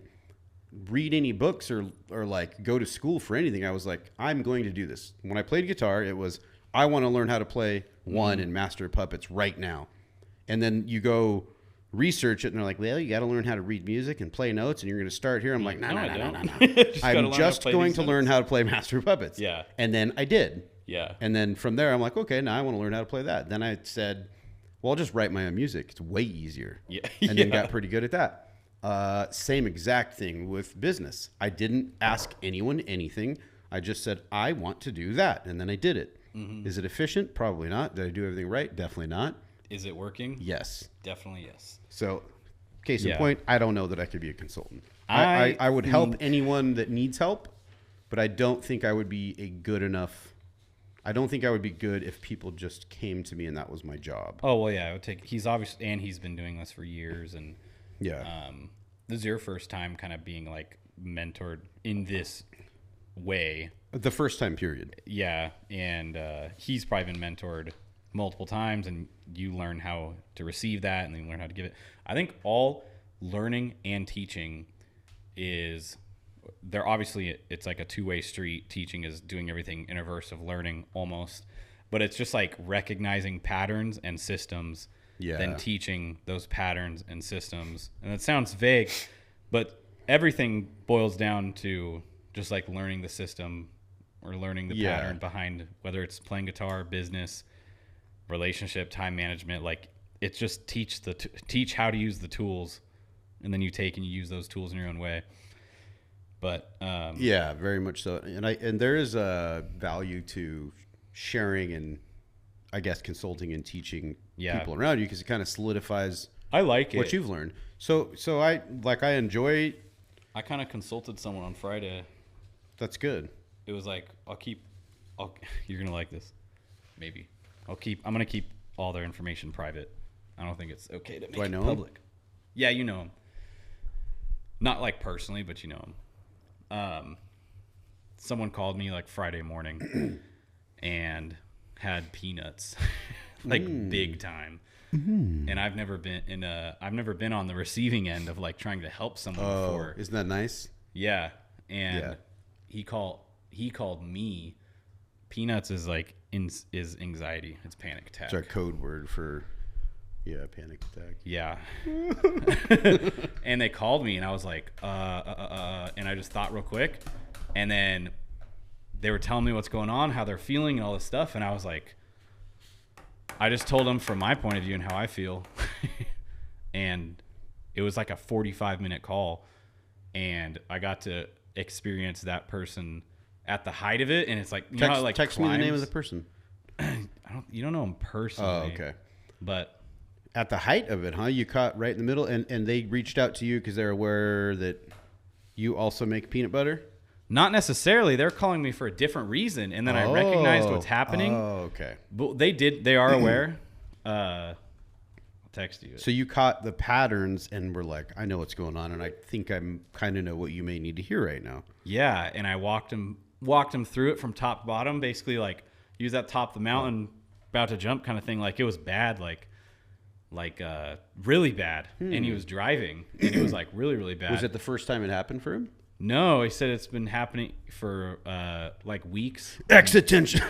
read any books or like go to school for anything. I was like, I'm going to do this. When I played guitar, it was, I want to learn how to play one and Master of Puppets right now. And then you go research it, and they're like, well, you got to learn how to read music and play notes, and you're going to start here. I'm like, no. I'm just going to learn how to play Master of Puppets. Yeah. And then I did. Yeah. And then from there, I'm like, okay, now I want to learn how to play that. Then I said, well, I'll just write my own music. It's way easier. Yeah. And then got pretty good at that. Same exact thing with business. I didn't ask anyone anything. I just said, I want to do that. And then I did it. Mm-hmm. Is it efficient? Probably not. Did I do everything right? Definitely not. Is it working? Yes. Definitely yes. So case in point, I don't know that I could be a consultant. I would help anyone that needs help, but I don't think I would be a good enough. I don't think I would be good if people just came to me and that was my job. Oh, well, yeah. It would take, he's obviously, and he's been doing this for years, and this is your first time kind of being like mentored in this way. The first time period. Yeah. And he's probably been mentored multiple times, and you learn how to receive that, and then you learn how to give it. I think all learning and teaching is, they're obviously, it's like a two-way street. Teaching is doing everything in reverse of learning almost, but it's just like recognizing patterns and systems. Yeah. Then teaching those patterns and systems. And that sounds vague, but everything boils down to just like learning the system or learning the pattern behind, whether it's playing guitar, business, relationship, time management. Like, it's just teach how to use the tools, and then you take and you use those tools in your own way. But yeah, very much so. And there is a value to sharing and, I guess, consulting and teaching people around you, because it kind of solidifies what you've learned. So I enjoy. I kind of consulted someone on Friday. That's good. It was like, you're going to like this. Maybe. I'm going to keep all their information private. I don't think it's okay to make it public. Him? Yeah, you know him. Not like personally, but you know him. Someone called me like Friday morning and had peanuts, like big time. Mm-hmm. And I've never been on the receiving end of like trying to help someone before. Isn't that nice? Yeah. And he called me. Peanuts is like is anxiety. It's panic attack. It's our code word for panic attack. Yeah. And they called me, and I was like, and I just thought real quick, and then they were telling me what's going on, how they're feeling, and all this stuff, and I was like, I just told them from my point of view and how I feel. And it was like a 45-minute call, and I got to experience that person at the height of it. And it's like, you know how, like, text me the name of the person. You don't know him personally. Oh, okay. But At the height of it, huh? You caught right in the middle, and they reached out to you because they're aware that you also make peanut butter? not necessarily. They're calling me for a different reason, and then I recognized what's happening. Oh, okay. But they are aware. I'll text you. So you caught the patterns and were like, I know what's going on, and I think I kind of know what you may need to hear right now. Yeah, and I walked him through it from top to bottom, basically like use that top of the mountain, about to jump kind of thing. Like it was bad, like really bad. And he was driving, and it was like really, really bad. Was it the first time it happened for him? No, he said it's been happening for like weeks. Existential.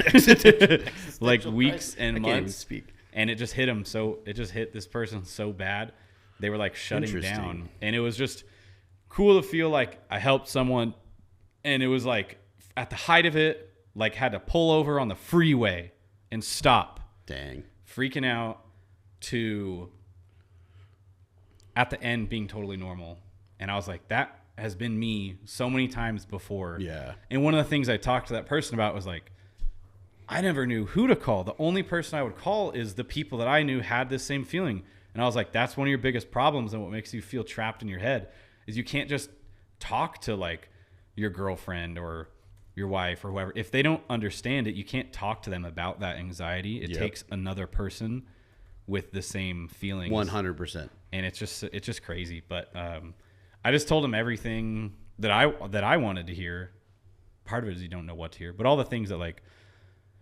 Like weeks and I can't even months. speak. And it just hit him it just hit this person so bad. They were like shutting down. And it was just cool to feel like I helped someone. And it was like at the height of it, like had to pull over on the freeway and stop. Dang. Freaking out to at the end being totally normal. And I was like, that has been me so many times before. Yeah. And one of the things I talked to that person about was like, I never knew who to call. The only person I would call is the people that I knew had this same feeling. And I was like, that's one of your biggest problems, and what makes you feel trapped in your head is you can't just talk to like your girlfriend or your wife or whoever. If they don't understand it, you can't talk to them about that anxiety. It takes another person with the same feelings. 100%. And it's just crazy. But I just told him everything that I wanted to hear. Part of it is you don't know what to hear, but all the things that like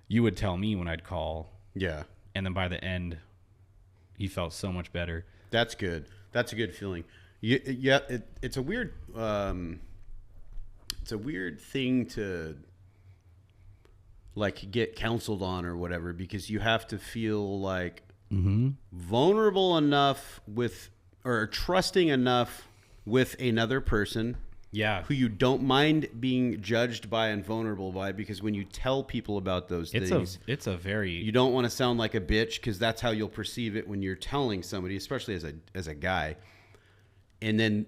you would tell me when I'd call. Yeah. And then by the end, he felt so much better. That's good. That's a good feeling. Yeah. It's a weird, thing to like get counseled on or whatever, because you have to feel like vulnerable enough with, or trusting enough with another person. Yeah, who you don't mind being judged by and vulnerable by, because when you tell people about those things, you don't want to sound like a bitch, because that's how you'll perceive it when you're telling somebody, especially as a guy. And then,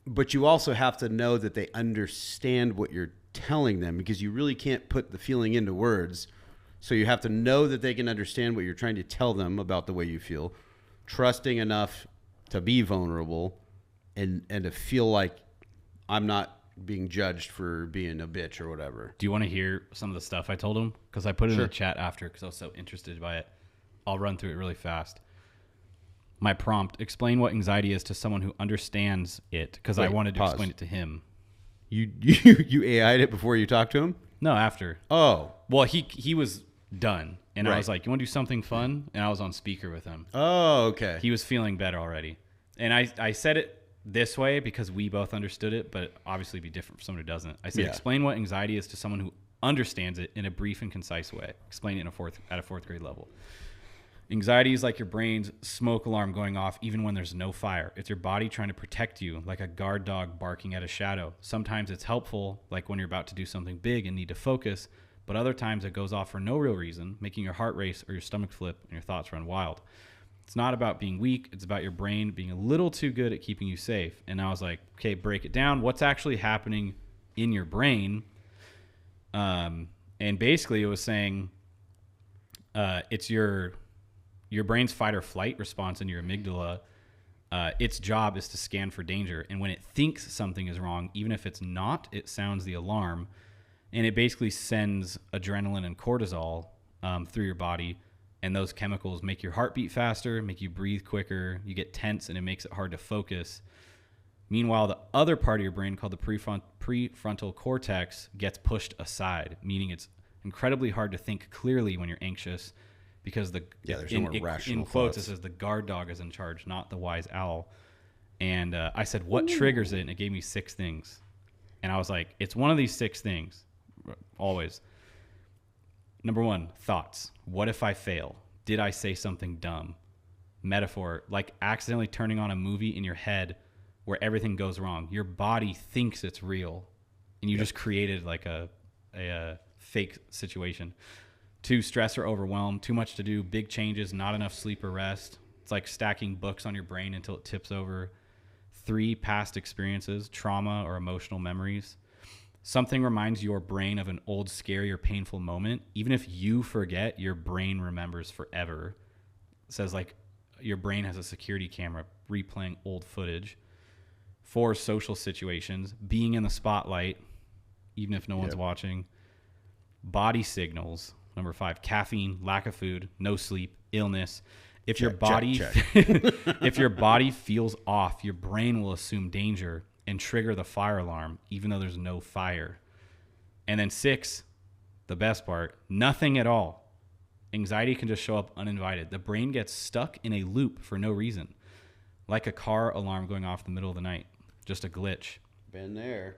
but you also have to know that they understand what you're telling them, because you really can't put the feeling into words. So you have to know that they can understand what you're trying to tell them about the way you feel, trusting enough to be vulnerable, and to feel like I'm not being judged for being a bitch or whatever. Do you want to hear some of the stuff I told him? Because I put it in the chat after, because I was so interested by it. I'll run through it really fast. My prompt: explain what anxiety is to someone who understands it, because I wanted to explain it to him. You AI'd it before you talked to him? No, after. Oh. Well, he was done. And I was like, you want to do something fun? And I was on speaker with him. Oh, okay. He was feeling better already. And I said it this way because we both understood it, but obviously be different for someone who doesn't. I said, explain what anxiety is to someone who understands it in a brief and concise way. Explain it at a fourth grade level. Anxiety is like your brain's smoke alarm going off even when there's no fire. It's your body trying to protect you, like a guard dog barking at a shadow. Sometimes it's helpful, like when you're about to do something big and need to focus, but other times it goes off for no real reason, making your heart race or your stomach flip and your thoughts run wild. It's not about being weak. It's about your brain being a little too good at keeping you safe. And I was like, okay, break it down. What's actually happening in your brain? And basically it was saying it's your brain's fight or flight response in your amygdala. Its job is to scan for danger. And when it thinks something is wrong, even if it's not, it sounds the alarm. And it basically sends adrenaline and cortisol through your body. And those chemicals make your heart beat faster, make you breathe quicker, you get tense, and it makes it hard to focus. Meanwhile, the other part of your brain, called the prefrontal cortex, gets pushed aside, meaning it's incredibly hard to think clearly when you're anxious, because there's no more rational quotes, it says the guard dog is in charge, not the wise owl. And I said, what triggers it? And it gave me 6 things. And I was like, it's one of these 6 things, always. Number 1, thoughts. What if I fail? Did I say something dumb? Metaphor, like accidentally turning on a movie in your head where everything goes wrong. Your body thinks it's real, and you just created like a fake situation. 2, stress or overwhelm. Too much to do, big changes, not enough sleep or rest. It's like stacking books on your brain until it tips over. 3, past experiences, trauma or emotional memories. Something reminds your brain of an old, scary, or painful moment. Even if you forget, your brain remembers forever. It says like your brain has a security camera replaying old footage. 4, social situations, being in the spotlight, even if no one's watching. Body signals. Number 5, caffeine, lack of food, no sleep, illness. If your body if your body feels off, your brain will assume danger and trigger the fire alarm, even though there's no fire. And then 6, the best part, nothing at all. Anxiety can just show up uninvited. The brain gets stuck in a loop for no reason, like a car alarm going off in the middle of the night, just a glitch. Been there.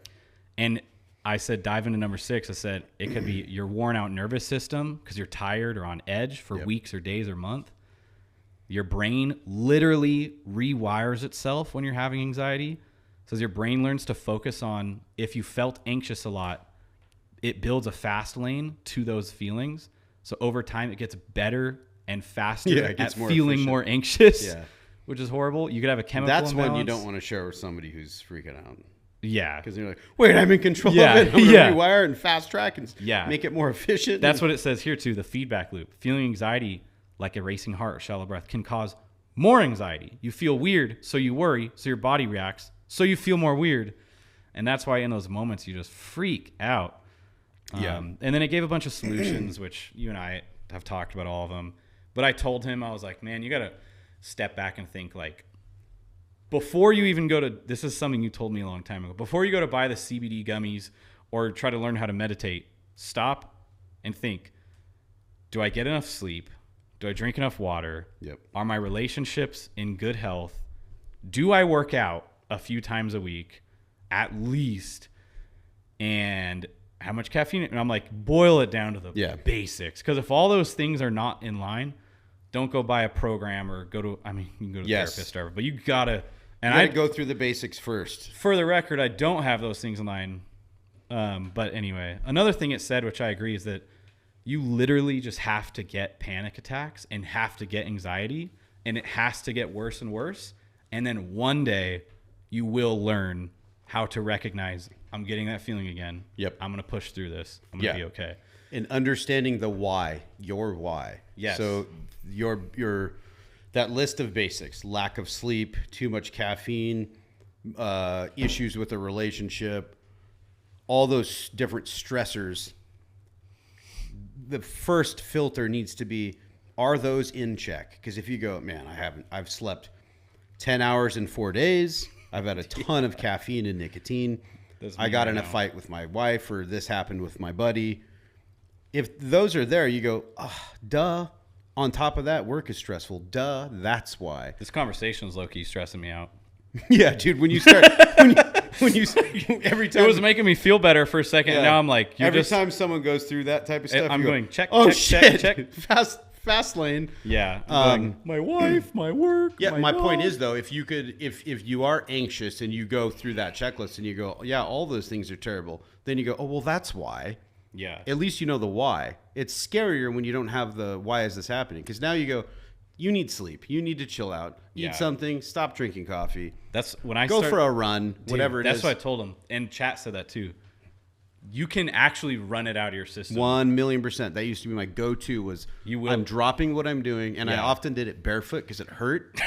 And I said, dive into number 6. I said, it could be your worn out nervous system because you're tired or on edge for weeks or days or month. Your brain literally rewires itself when you're having anxiety. So as your brain learns to focus on, if you felt anxious a lot, it builds a fast lane to those feelings. So over time, it gets better and faster at feeling more anxious, which is horrible. You could have a chemical imbalance. That's when you don't want to share with somebody who's freaking out. Yeah. Because you're like, wait, I'm in control of it. I'm going to rewire and fast track and make it more efficient. That's what it says here too, the feedback loop. Feeling anxiety like a racing heart or shallow breath can cause more anxiety. You feel weird, so you worry, so your body reacts, so you feel more weird. And that's why in those moments you just freak out. And then it gave a bunch of solutions, which you and I have talked about all of them. But I told him, I was like, man, you got to step back and think like, before you even go to, this is something you told me a long time ago, before you go to buy the CBD gummies or try to learn how to meditate, stop and think, do I get enough sleep? Do I drink enough water? Are my relationships in good health? Do I work out a few times a week at least? And how much caffeine? And I'm like, boil it down to the basics. Because if all those things are not in line, don't go buy a program or go to, I mean, you can go to a therapist or whatever, but you got to, and I go through the basics first. For the record, I don't have those things in line. But anyway, another thing it said, which I agree, is that you literally just have to get panic attacks and have to get anxiety, and it has to get worse and worse. And then one day you will learn how to recognize, I'm getting that feeling again. I'm going to push through this. I'm going to be okay. And understanding the why, your why. So your that list of basics, lack of sleep, too much caffeine, issues with a relationship, all those different stressors. The first filter needs to be, are those in check? Because if you go, man, I've slept 10 hours in 4 days. I've had a ton of caffeine and nicotine. I got in a fight with my wife, or this happened with my buddy. If those are there, you go, duh. On top of that, work is stressful. Duh, that's why. This conversation is low-key stressing me out. Yeah, dude, when you start, when you every time. It was making me feel better for a second. And now I'm like, every time someone goes through that type of stuff, I'm going, check, check. Fast lane. Yeah. My wife, my work. Yeah. My point is though, if you are anxious and you go through that checklist and you go, yeah, all those things are terrible. Then you go, oh, well, that's why. Yeah. At least you know the why. It's scarier when you don't have the why is this happening? Because now you go, you need sleep. You need to chill out. Eat something. Stop drinking coffee. That's when I go for a run. Whatever it is. That's what I told him. And chat said that too. You can actually run it out of your system. 1,000,000%. That used to be my go-to was I'm dropping what I'm doing. And I often did it barefoot because it hurt.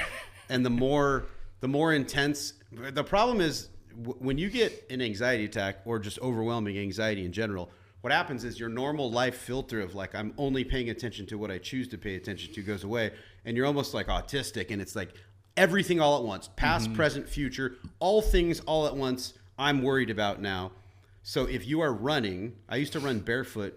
And the more intense. The problem is when you get an anxiety attack or just overwhelming anxiety in general, what happens is your normal life filter of like, I'm only paying attention to what I choose to pay attention to goes away. And you're almost like autistic. And it's like everything all at once, past, present, future, all things all at once. I'm worried about now. So if you are running, I used to run barefoot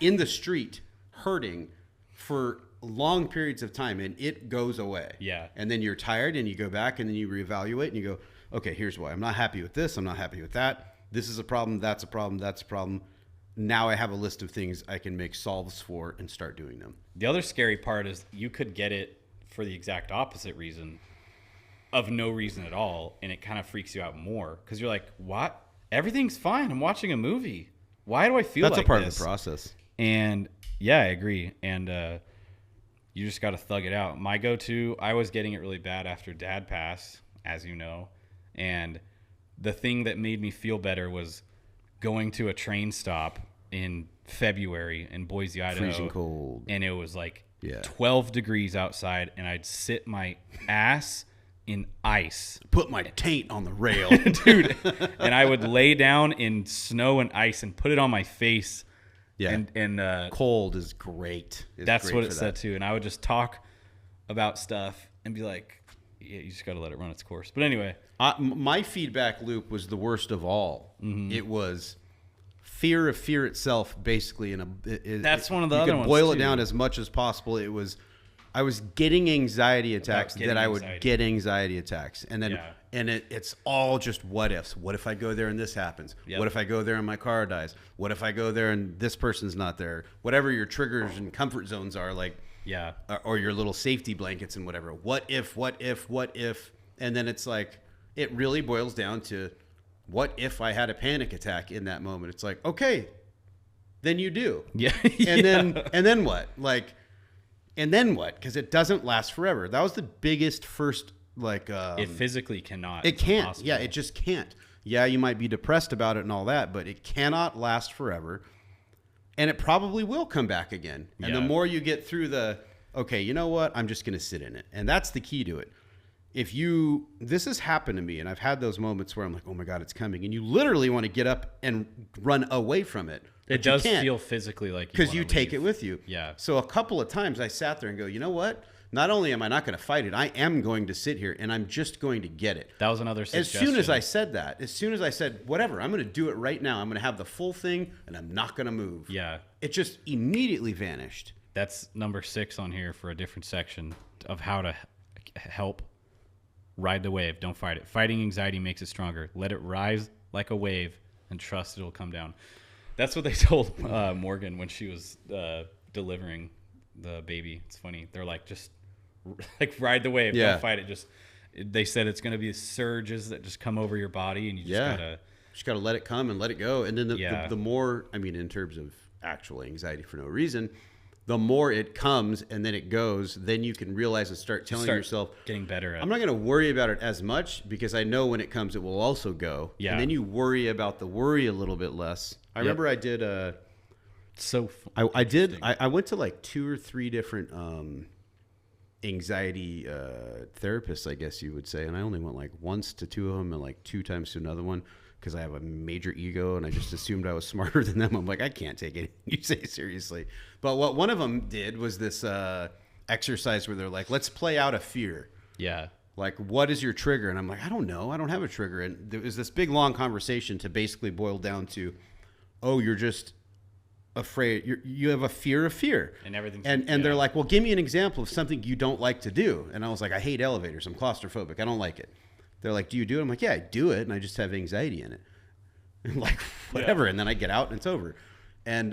in the street, hurting for long periods of time, and it goes away. Yeah. And then you're tired and you go back and then you reevaluate and you go, okay, here's why. I'm not happy with this. I'm not happy with that. This is a problem. That's a problem. That's a problem. Now I have a list of things I can make solves for and start doing them. The other scary part is you could get it for the exact opposite reason of no reason at all. And it kind of freaks you out more because you're like, what? Everything's fine. I'm watching a movie. Why do I feel like this? That's a part of the process. And yeah, I agree. And you just got to thug it out. My go-to, I was getting it really bad after Dad passed, as you know. And the thing that made me feel better was going to a train stop in February in Boise, Idaho. Freezing cold. And it was like Yeah. 12 degrees outside, and I'd sit my ass in ice. Put my taint on the rail. Dude. And I would lay down in snow and ice and put it on my face. Yeah. And cold is great. that's great what for it said too. And I would just talk about stuff and be like, yeah, you just got to let it run its course. But anyway. My feedback loop was the worst of all. Mm-hmm. It was fear of fear itself, basically. That's one of the other ones, You can boil it too. down as much as possible. I was getting anxiety attacks that I would get anxiety attacks. And then it's all just what ifs. What if I go there and this happens? Yep. What if I go there and my car dies? What if I go there and this person's not there? Whatever your triggers and comfort zones are, like, Yeah. or your little safety blankets and whatever. What if? And then it's like, it really boils down to, what if I had a panic attack in that moment? It's like, okay, then you do. Yeah. And then what? And then what? Because it doesn't last forever. That was the biggest first, it physically cannot. it It's can't. impossible. Yeah, it just can't. Yeah, you might be depressed about it and all that, but it cannot last forever. And it probably will come back again. And the more you get through okay, you know what? I'm just going to sit in it. And that's the key to it. This has happened to me, and I've had those moments where I'm like, oh my God, it's coming. And you literally want to get up and run away from it. It does feel physically like because you take it with you. Yeah. So a couple of times I sat there and go, you know what? Not only am I not going to fight it, I am going to sit here and I'm just going to get it. That was another suggestion. As soon as I said, whatever, I'm going to do it right now. I'm going to have the full thing and I'm not going to move. Yeah. It just immediately vanished. That's number 6 on here for a different section of how to help ride the wave. Don't fight it. Fighting anxiety makes it stronger. Let it rise like a wave and trust it'll come down. That's what they told Morgan when she was delivering the baby. It's funny. They're like, just ride the wave. Yeah. Don't fight it. They said it's going to be surges that just come over your body, and you just gotta let it come and let it go. And then Yeah. the more, I mean, in terms of actual anxiety for no reason, the more it comes and then it goes, then you can realize and start telling yourself, getting better at I'm not going to worry about it as much because I know when it comes, it will also go. Yeah. And then you worry about the worry a little bit less. I remember I did I went to like 2 or 3 different anxiety therapists, I guess you would say. And I only went like once to 2 of them and like 2 times to another one because I have a major ego and I just assumed I was smarter than them. I'm like, I can't take it. You say seriously. But what one of them did was this exercise where they're like, let's play out a fear. Yeah. Like, what is your trigger? And I'm like, I don't know. I don't have a trigger. And there was this big, long conversation to basically boil down to, oh, you're just afraid. You have a fear of fear. And everything. And they're like, well, give me an example of something you don't like to do. And I was like, I hate elevators. I'm claustrophobic. I don't like it. They're like, do you do it? I'm like, yeah, I do it. And I just have anxiety in it. And like, whatever. Yeah. And then I get out and it's over. And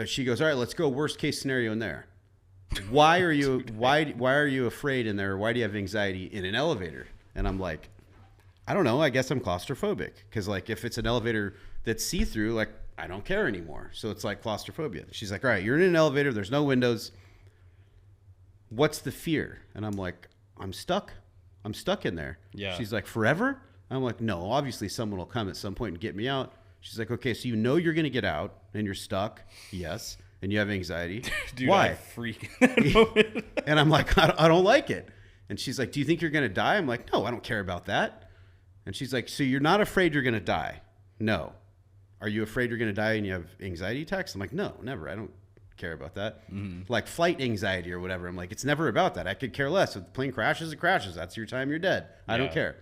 she goes, all right, let's go worst case scenario in there. Why are you afraid in there? Why do you have anxiety in an elevator? And I'm like, I don't know. I guess I'm claustrophobic. Because like, if it's an elevator that's see-through, like, I don't care anymore. So it's like claustrophobia. She's like, all right, you're in an elevator. There's no windows. What's the fear? And I'm like, I'm stuck. I'm stuck in there. Yeah. She's like, forever? I'm like, no, obviously someone will come at some point and get me out. She's like, okay, so you know you're going to get out and you're stuck. Yes. And you have anxiety. Dude, why? I freak in that moment. And I'm like, I don't like it. And she's like, do you think you're going to die? I'm like, no, I don't care about that. And she's like, so you're not afraid you're going to die? No. Are you afraid you're going to die and you have anxiety attacks? I'm like, no, never. I don't care about that. Mm-hmm. Like flight anxiety or whatever. I'm like, it's never about that. I could care less. If the plane crashes, it crashes. That's your time. You're dead. I don't care.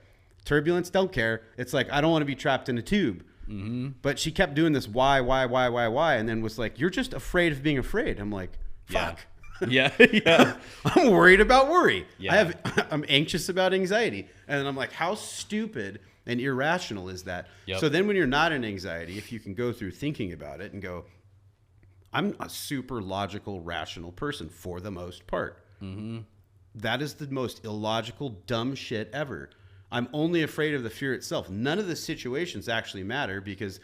Turbulence, don't care. It's like, I don't want to be trapped in a tube. Mm-hmm. But she kept doing this why, and then was like, you're just afraid of being afraid. I'm like, fuck. Yeah. Yeah. I'm worried about worry. Yeah. I'm anxious about anxiety. And I'm like, how stupid and irrational is that? Yep. So then when you're not in anxiety, if you can go through thinking about it and go, I'm a super logical, rational person for the most part. Mm-hmm. That is the most illogical, dumb shit ever. I'm only afraid of the fear itself. None of the situations actually matter because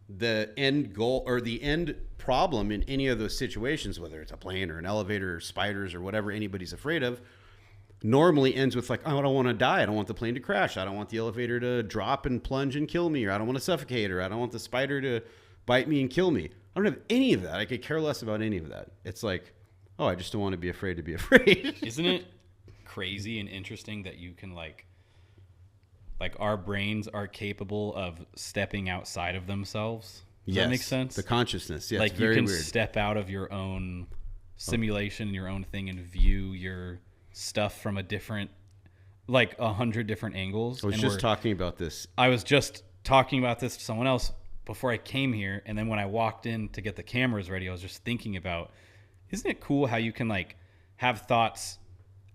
the end goal or the end problem in any of those situations, whether it's a plane or an elevator or spiders or whatever anybody's afraid of, normally ends with like, oh, I don't want to die. I don't want the plane to crash. I don't want the elevator to drop and plunge and kill me, or I don't want to suffocate, or I don't want the spider to bite me and kill me. I don't have any of that. I could care less about any of that. It's like, oh, I just don't want to be afraid to be afraid. Isn't it crazy and interesting that you can like our brains are capable of stepping outside of themselves? Does that make sense? The consciousness. Yeah, like it's very you can weird. step out of your own simulation, your own thing, and view your stuff from a different, like 100 different angles. I was just talking about this. I was just talking about this to someone else before I came here, and then when I walked in to get the cameras ready, I was just thinking about, isn't it cool how you can like have thoughts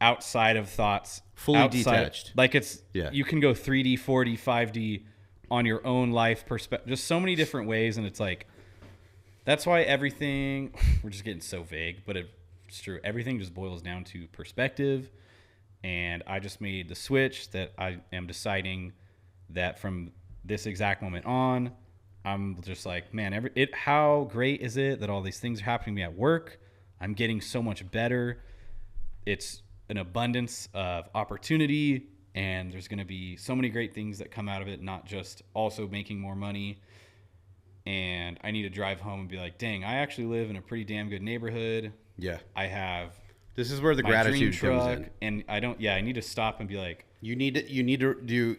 outside of thoughts, fully detached? Like you can go 3D, 4D, 5D on your own life perspective, just so many different ways. And it's like, that's why everything, we're just getting so vague, but it's true. Everything just boils down to perspective. And I just made the switch that I am deciding that from this exact moment on, I'm just like, man, how great is it that all these things are happening to me at work? I'm getting so much better. It's an abundance of opportunity, and there's going to be so many great things that come out of it, not just also making more money. And I need to drive home and be like, dang, I actually live in a pretty damn good neighborhood. Yeah. I have this is where the gratitude comes in. And I need to stop and be like, you need to do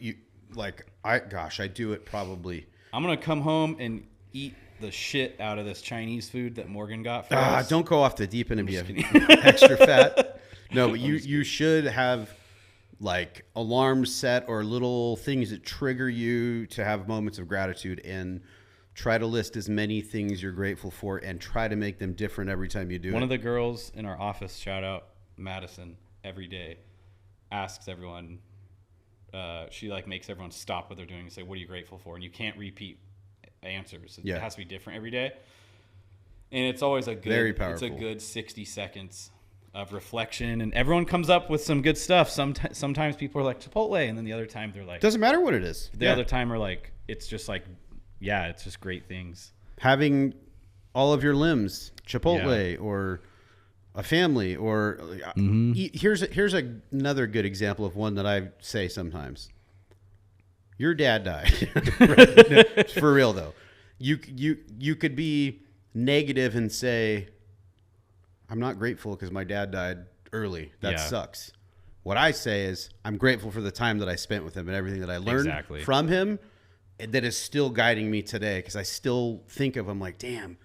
I do it probably. I'm going to come home and eat the shit out of this Chinese food that Morgan got for us. Don't go off the deep end and be extra fat. No, but you should have like alarms set or little things that trigger you to have moments of gratitude, and try to list as many things you're grateful for and try to make them different every time you do it. One of the girls in our office, shout out Madison, every day asks everyone, she like makes everyone stop what they're doing and say, what are you grateful for? And you can't repeat answers. It has to be different every day. And it's always a good, very powerful. It's a good 60 seconds of reflection, and everyone comes up with some good stuff. Sometimes people are like Chipotle, and then the other time they're like, doesn't matter what it is. The other time are like, it's just like, yeah, it's just great things. Having all of your limbs, Chipotle, or a family, or here's another good example of one that I say sometimes. Your dad died. For real though. You could be negative and say, I'm not grateful because my dad died early. That sucks. What I say is, I'm grateful for the time that I spent with him and everything that I learned from him that is still guiding me today, because I still think of him like, damn.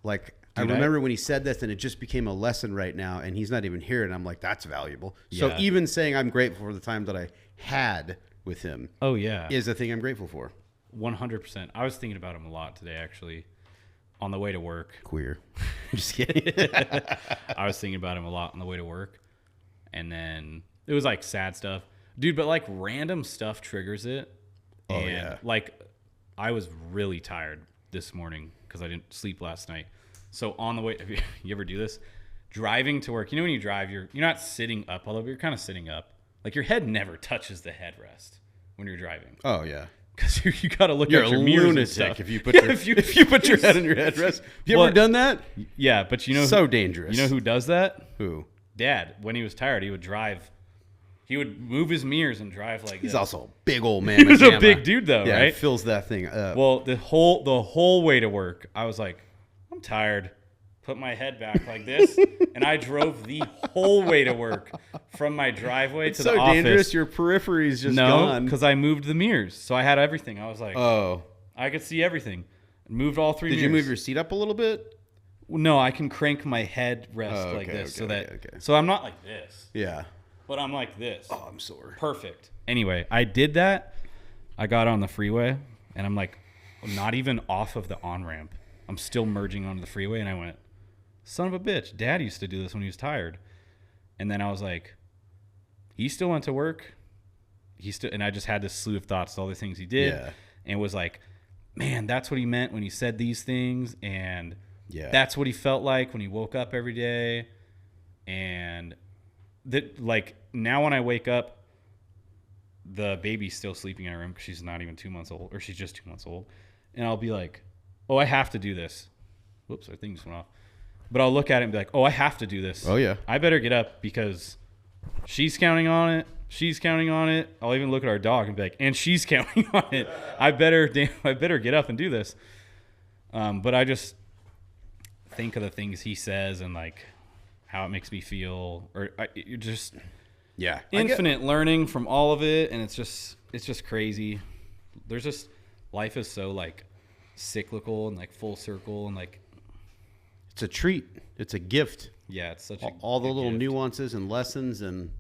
Like, dude, I remember when he said this, and it just became a lesson right now, and he's not even here, and I'm like, that's valuable. So even saying I'm grateful for the time that I had with him is a thing I'm grateful for. 100%. I was thinking about him a lot today, actually, on the way to work. Queer. Just kidding. I was thinking about him a lot on the way to work, and then it was like sad stuff. Dude, but like random stuff triggers it. And like, I was really tired this morning because I didn't sleep last night. So on the way, you ever do this? Driving to work, you know when you drive, you're not sitting up, although you're kind of sitting up. Like your head never touches the headrest when you're driving. Oh yeah, because you got to look at your mirrors and stuff. If you put your if you put your head in your headrest. Have you ever done that? Yeah, but you know, so dangerous. You know who does that? Who? Dad. When he was tired, he would drive. He would move his mirrors and drive like He's this. also a big old man. He's a big dude though, yeah, right? He fills that thing up. Well, the whole way to work, I was like, I'm tired. Put my head back like this, and I drove the whole way to work from my driveway to the office. So dangerous, your periphery's just gone. Because I moved the mirrors, so I had everything. I was like, oh, I could see everything. Moved all three mirrors. Did you move your seat up a little bit? No, I can crank my head rest like this, so I'm not like this. Yeah. But I'm like this. Oh, I'm sore. Perfect. Anyway, I did that. I got on the freeway, and I'm like, not even off of the on-ramp. I'm still merging onto the freeway, and I went, son of a bitch, Dad used to do this when he was tired. And then I was like, he still went to work. And I just had this slew of thoughts, all the things he did. Yeah. And was like, man, that's what he meant when he said these things. And that's what he felt like when he woke up every day. And that, like, now when I wake up, the baby's still sleeping in her room because she's not even 2 months old, or she's just 2 months old. And I'll be like, oh, I have to do this. Whoops, our thing just went off. But I'll look at it and be like, oh, I have to do this. Oh, yeah. I better get up because She's counting on it. She's counting on it. I'll even look at our dog and be like, and she's counting on it. I better get up and do this. But I just think of the things he says and like how it makes me feel, or you're just infinite learning from all of it, and it's just crazy. There's just life is so like cyclical and like full circle and like it's a treat. It's a gift. Yeah, it's such all the little nuances and lessons and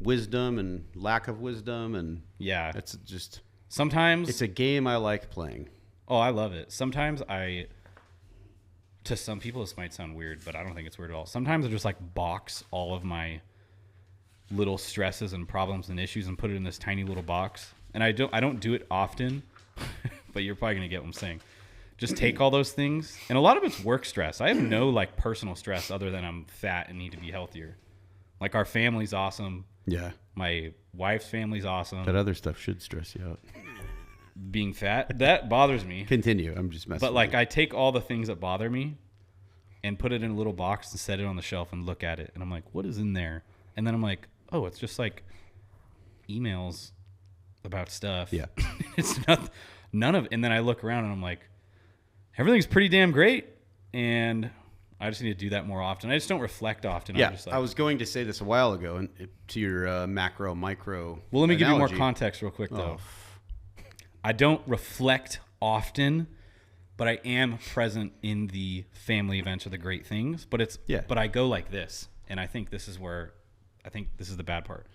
wisdom and lack of wisdom, and it's just sometimes it's a game I like playing. Oh, I love it. Sometimes to some people this might sound weird, but I don't think it's weird at all. Sometimes I just like box all of my little stresses and problems and issues and put it in this tiny little box. And I don't do it often, but you're probably gonna get what I'm saying. Just take all those things, and a lot of it's work stress. I have no like personal stress other than I'm fat and need to be healthier. Like our family's awesome. Yeah. My wife's family's awesome. That other stuff should stress you out. Being fat, that bothers me. Continue. I'm just messing. But like I take all the things that bother me and put it in a little box and set it on the shelf and look at it, and I'm like, what is in there? And then I'm like, oh, it's just like emails about stuff. Yeah. It's none of, and then I look around and I'm like, everything's pretty damn great, and I just need to do that more often. I just don't reflect often. Yeah, I'm just like, I was going to say this a while ago, and to your macro micro. Well, let me give you more analogy. context real quick though. I don't reflect often, but I am present in the family events or the great things. But but I go like this, and I think this is the bad part.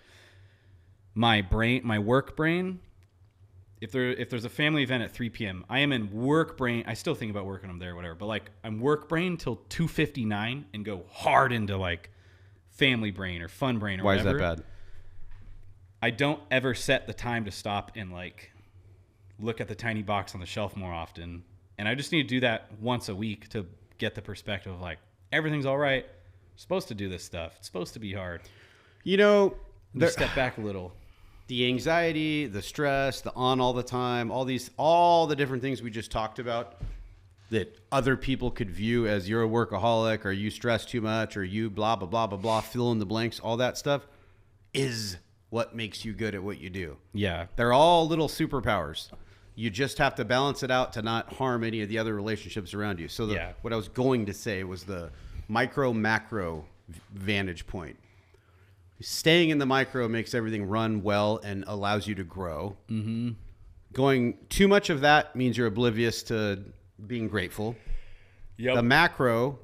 My work brain. If there's a family event at 3 p.m., I am in work brain. I still think about work when I'm there, whatever. But like I'm work brain till 2:59 and go hard into like family brain or fun brain or Why whatever. Why is that bad? I don't ever set the time to stop and like look at the tiny box on the shelf more often. And I just need to do that once a week to get the perspective of like, everything's all right. I'm supposed to do this stuff. It's supposed to be hard. You know, just step back a little. The anxiety, the stress, the on all the time, all the different things we just talked about that other people could view as you're a workaholic or you stress too much or you blah, blah, blah, blah, blah, fill in the blanks, all that stuff is what makes you good at what you do. Yeah. They're all little superpowers. You just have to balance it out to not harm any of the other relationships around you. So what I was going to say was the micro macro vantage point. Staying in the micro makes everything run well and allows you to grow. Mm-hmm. Going too much of that means you're oblivious to being grateful. Yep. The macro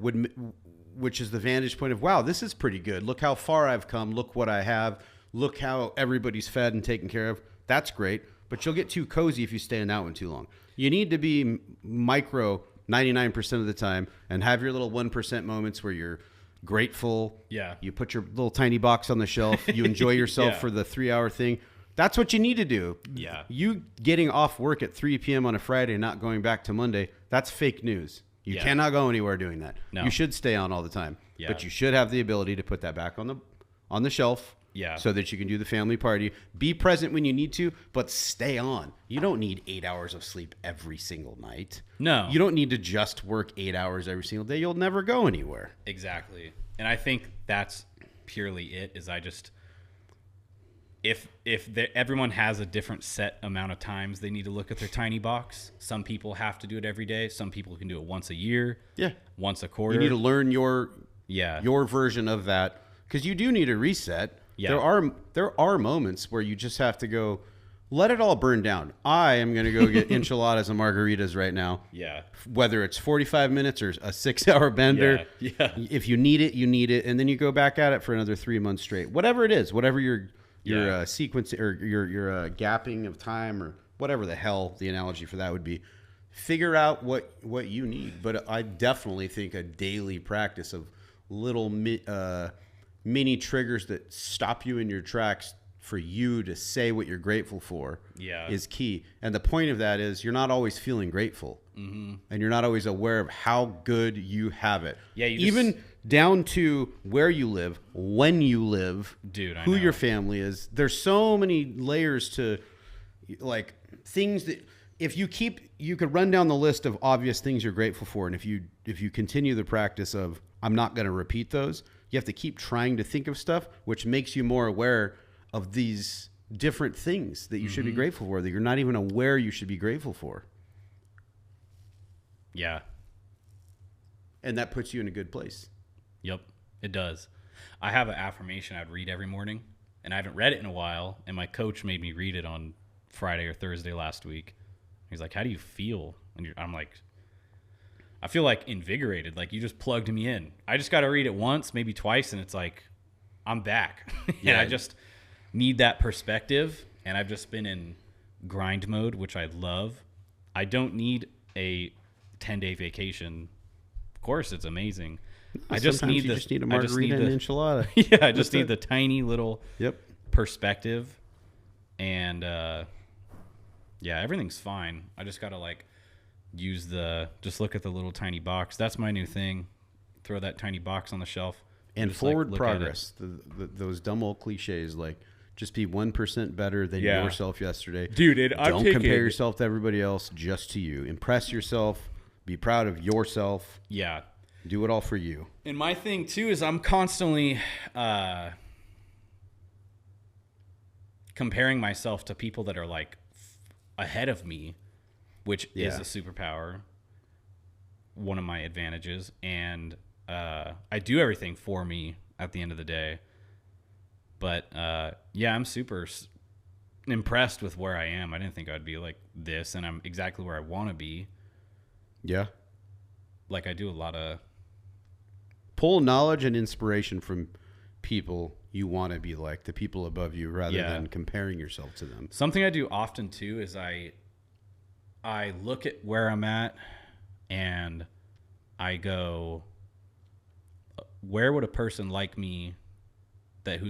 which is the vantage point of, wow, this is pretty good. Look how far I've come. Look what I have. Look how everybody's fed and taken care of. That's great. But you'll get too cozy if you stay in that one too long. You need to be micro 99% of the time and have your little 1% moments where you're grateful. Yeah. You put your little tiny box on the shelf. You enjoy yourself for the 3-hour thing. That's what you need to do. Yeah. You getting off work at 3 p.m. on a Friday and not going back to Monday, that's fake news. You cannot go anywhere doing that. No. You should stay on all the time. Yeah. But you should have the ability to put that back on the shelf. Yeah. So that you can do the family party. Be present when you need to, but stay on. You don't need 8 hours of sleep every single night. No. You don't need to just work 8 hours every single day. You'll never go anywhere. Exactly. And I think that's purely it, is I just, if everyone has a different set amount of times they need to look at their tiny box. Some people have to do it every day. Some people can do it once a year. Yeah. Once a quarter. You need to learn your version of that, because you do need a reset. Yeah. There are moments where you just have to go, let it all burn down. I am going to go get enchiladas and margaritas right now. Yeah. Whether it's 45 minutes or a 6-hour bender. Yeah. If you need it, you need it. And then you go back at it for another 3 months straight. Whatever it is, whatever your sequence or your gapping of time or whatever the hell the analogy for that would be, figure out what you need. But I definitely think a daily practice of little mini triggers that stop you in your tracks for you to say what you're grateful for is key. And the point of that is you're not always feeling grateful. Mm-hmm. And you're not always aware of how good you have it. Yeah, even down to where you live, when you live, who your family is. There's so many layers to like things that you could run down the list of obvious things you're grateful for. And if you continue the practice of, I'm not going to repeat those, You have to keep trying to think of stuff, which makes you more aware of these different things that you should be grateful for that you're not even aware you should be grateful for. Yeah. And that puts you in a good place. Yep, it does. I have an affirmation I'd read every morning, and I haven't read it in a while, and my coach made me read it on Friday or Thursday last week. He's like, how do you feel? And I'm like, I feel like invigorated. Like, you just plugged me in. I just got to read it once, maybe twice, and it's like, I'm back. Yeah. And I just need that perspective, and I've just been in grind mode, which I love. I don't need a 10-day vacation. Of course, it's amazing. I just need a margarita and enchilada. Yeah, I just need the tiny little perspective, and yeah, everything's fine. I just gotta like just look at the little tiny box. That's my new thing. Throw that tiny box on the shelf and forward progress. Those dumb old cliches like just be 1% better than yourself yesterday, dude. Don't compare yourself to everybody else, just to you. Impress yourself. Be proud of yourself. Yeah. Do it all for you. And my thing, too, is I'm constantly comparing myself to people that are, like, ahead of me, which is a superpower, one of my advantages. And I do everything for me at the end of the day. But, yeah, I'm super impressed with where I am. I didn't think I'd be like this, and I'm exactly where I want to be. Yeah. Like, I do a lot of... Pull knowledge and inspiration from people you want to be like, the people above you, rather than comparing yourself to them. Something I do often too is I look at where I'm at and I go, where would a person like me that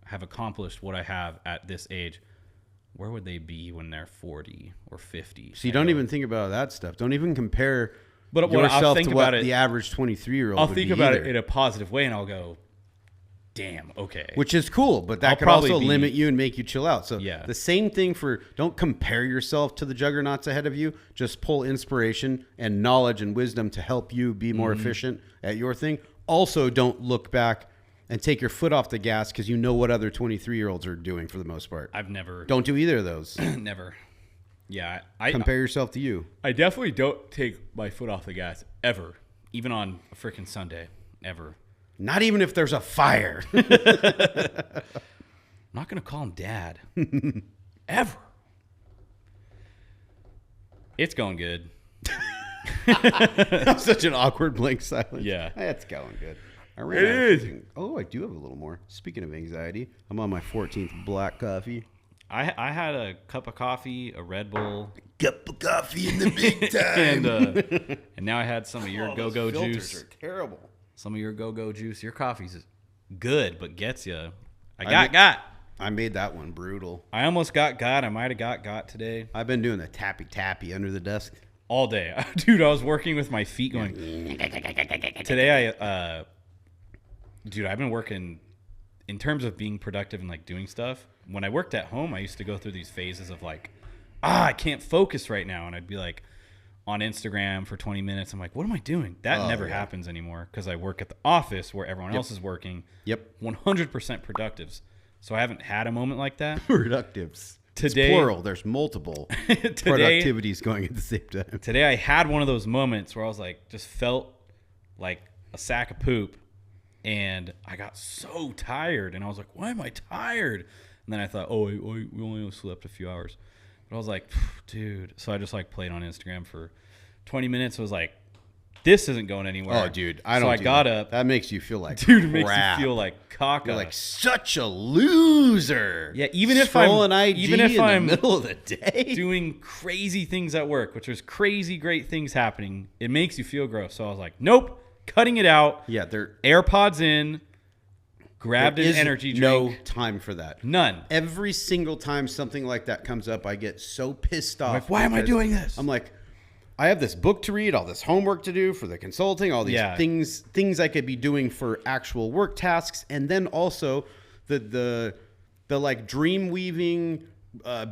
have accomplished what I have at this age, where would they be when they're 40 or 50? So you don't even think about that stuff. Don't even compare yourself to what the average 23-year-old I'll think about it in a positive way, and I'll go, damn, okay. Which is cool, but that could also limit you and make you chill out. So the same thing don't compare yourself to the juggernauts ahead of you. Just pull inspiration and knowledge and wisdom to help you be more efficient at your thing. Also, don't look back and take your foot off the gas because you know what other 23-year-olds are doing for the most part. Don't do either of those. Never. Yeah. Compare yourself to you. I definitely don't take my foot off the gas ever, even on a freaking Sunday, ever. Not even if there's a fire. I'm not going to call him Dad. Ever. It's going good. That's such an awkward blank silence. Yeah. It's going good. I do have a little more. Speaking of anxiety, I'm on my 14th black coffee. I had a cup of coffee, a Red Bull. Cup of coffee in the big time. And now I had some of your go-go juice. Filters are terrible. Some of your go-go juice. Your coffee's good, but gets you. I made that one brutal. I almost got. I might have got today. I've been doing the tappy under the desk all day. Dude, I was working with my feet going. Today I've been working in terms of being productive and like doing stuff. When I worked at home, I used to go through these phases of like, I can't focus right now. And I'd be like on Instagram for 20 minutes. I'm like, what am I doing? That never happens anymore because I work at the office where everyone else is working. 100% productives. So I haven't had a moment like that. Productives. Today, it's plural. There's multiple productivities going at the same time. Today I had one of those moments where I was like, just felt like a sack of poop. And I got so tired. And I was like, why am I tired? And then I thought, we only slept a few hours. But I was like, dude. So I just like played on Instagram for 20 minutes. I was like, this isn't going anywhere. Oh, dude. I got up. That makes you feel like Dude, it makes you feel like caca. You're like such a loser. Yeah, even if I'm in the middle of the day doing crazy things at work, which there's crazy great things happening, it makes you feel gross. So I was like, nope, cutting it out. Yeah, they're AirPods in. Grabbed an energy drink. No time for that. None. Every single time something like that comes up, I get so pissed off. I'm like, why am I doing this? I'm like, I have this book to read, all this homework to do for the consulting, all these things I could be doing for actual work tasks, and then also the like dream weaving,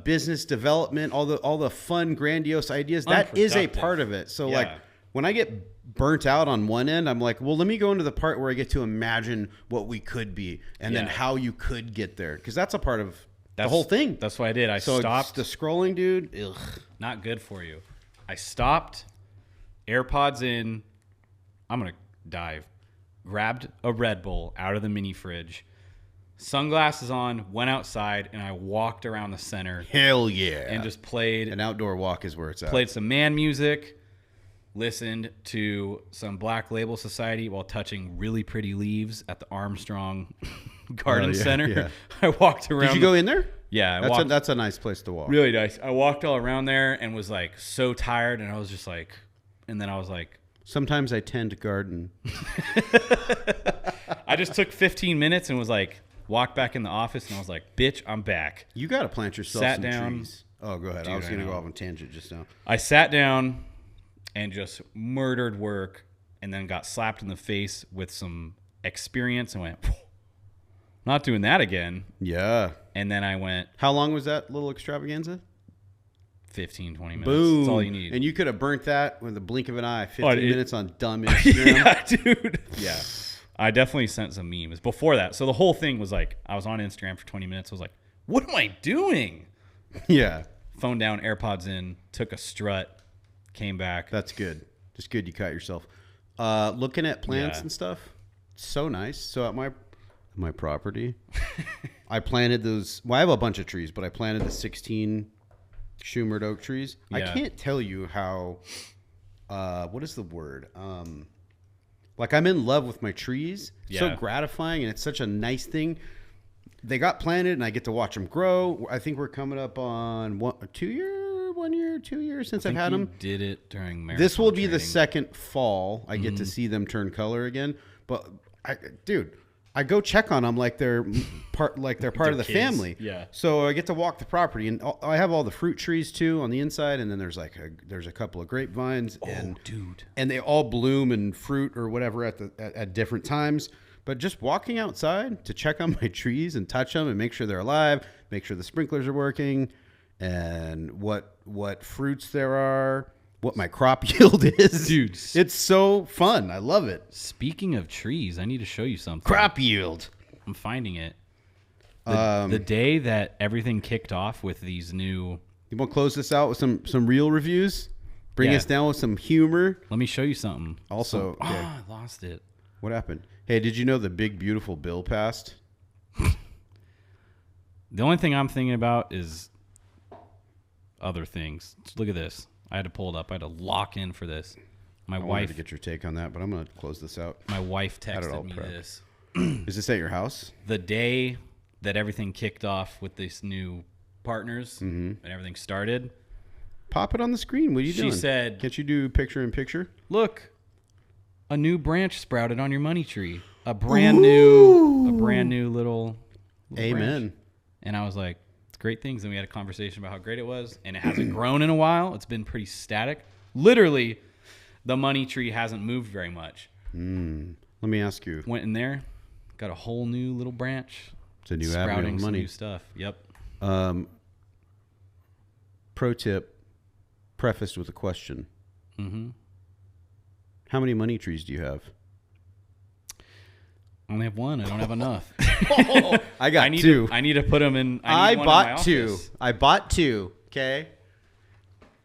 business development, all the fun, grandiose ideas. That is a part of it. So like, when I get burnt out on one end, I'm like, well, let me go into the part where I get to imagine what we could be and then how you could get there. Because that's a part of the whole thing. That's what I did. I stopped. The scrolling, dude. Ugh. Not good for you. I stopped, AirPods in. I'm going to dive. Grabbed a Red Bull out of the mini fridge. Sunglasses on, went outside, and I walked around the center. Hell yeah. And just played. An outdoor walk is where it's at. Played some man music. Listened to some Black Label Society while touching really pretty leaves at the Armstrong Garden Center. Yeah. I walked around. Did you go in there? Yeah. That's a nice place to walk. Really nice. I walked all around there and was like so tired, and I was just like, and then I was like, sometimes I tend to garden. I just took 15 minutes and was like, walked back in the office, and I was like, bitch, I'm back. You got to plant yourself sat some down. trees. Oh, go ahead. Dude, I was going to go off on tangent just now. I sat down and just murdered work, and then got slapped in the face with some experience and went, not doing that again. Yeah. And then I went. How long was that little extravaganza? 15, 20 minutes. Boom. That's all you need. And you could have burnt that with a blink of an eye. 15 minutes on dumb Instagram. Yeah, dude. Yeah. I definitely sent some memes before that. So the whole thing was like, I was on Instagram for 20 minutes. I was like, what am I doing? Yeah. Phone down, AirPods in, took a strut, came back. That's good. Just good you caught yourself. Looking at plants and stuff, so nice. So at my property, I planted those. Well, I have a bunch of trees, but I planted the 16 Schumer oak trees. Yeah. I can't tell you how. What is the word? Like I'm in love with my trees. Yeah. So gratifying, and it's such a nice thing. They got planted, and I get to watch them grow. I think we're coming up on 2 years since I've had them. Did it during marathon This will be training. the second fall I get to see them turn color again. But I go check on them like they're part of the family. Yeah. So I get to walk the property, and I have all the fruit trees too on the inside, and then there's a couple of grapevines. And they all bloom and fruit or whatever at different times. But just walking outside to check on my trees and touch them and make sure they're alive, make sure the sprinklers are working, and what fruits there are, what my crop yield is. Dude, it's so fun. I love it. Speaking of trees, I need to show you something. Crop yield. I'm finding it. The day that everything kicked off with these new... You want to close this out with some real reviews? Bring us down with some humor? Let me show you something. Also... I lost it. What happened? Hey, did you know the big, beautiful bill passed? The only thing I'm thinking about is other things. Look at this. I had to pull it up. I had to lock in for this. I wanted to get your take on that, but I'm going to close this out. My wife texted me this. Is this at your house? The day that everything kicked off with these new partners and everything started. Pop it on the screen. What are you doing? She said... Can't you do picture-in-picture? Look, a new branch sprouted on your money tree. A brand new little Amen. Branch. And I was like, it's great things. And we had a conversation about how great it was. And it hasn't grown in a while. It's been pretty static. Literally, the money tree hasn't moved very much. Let me ask you. Went in there, got a whole new little branch. It's a new avenue of money. New stuff. Yep. Pro tip, prefaced with a question. Mm-hmm. How many money trees do you have? I only have one. I don't have enough. I got two. I need to put them in. I bought two. I bought two. Okay.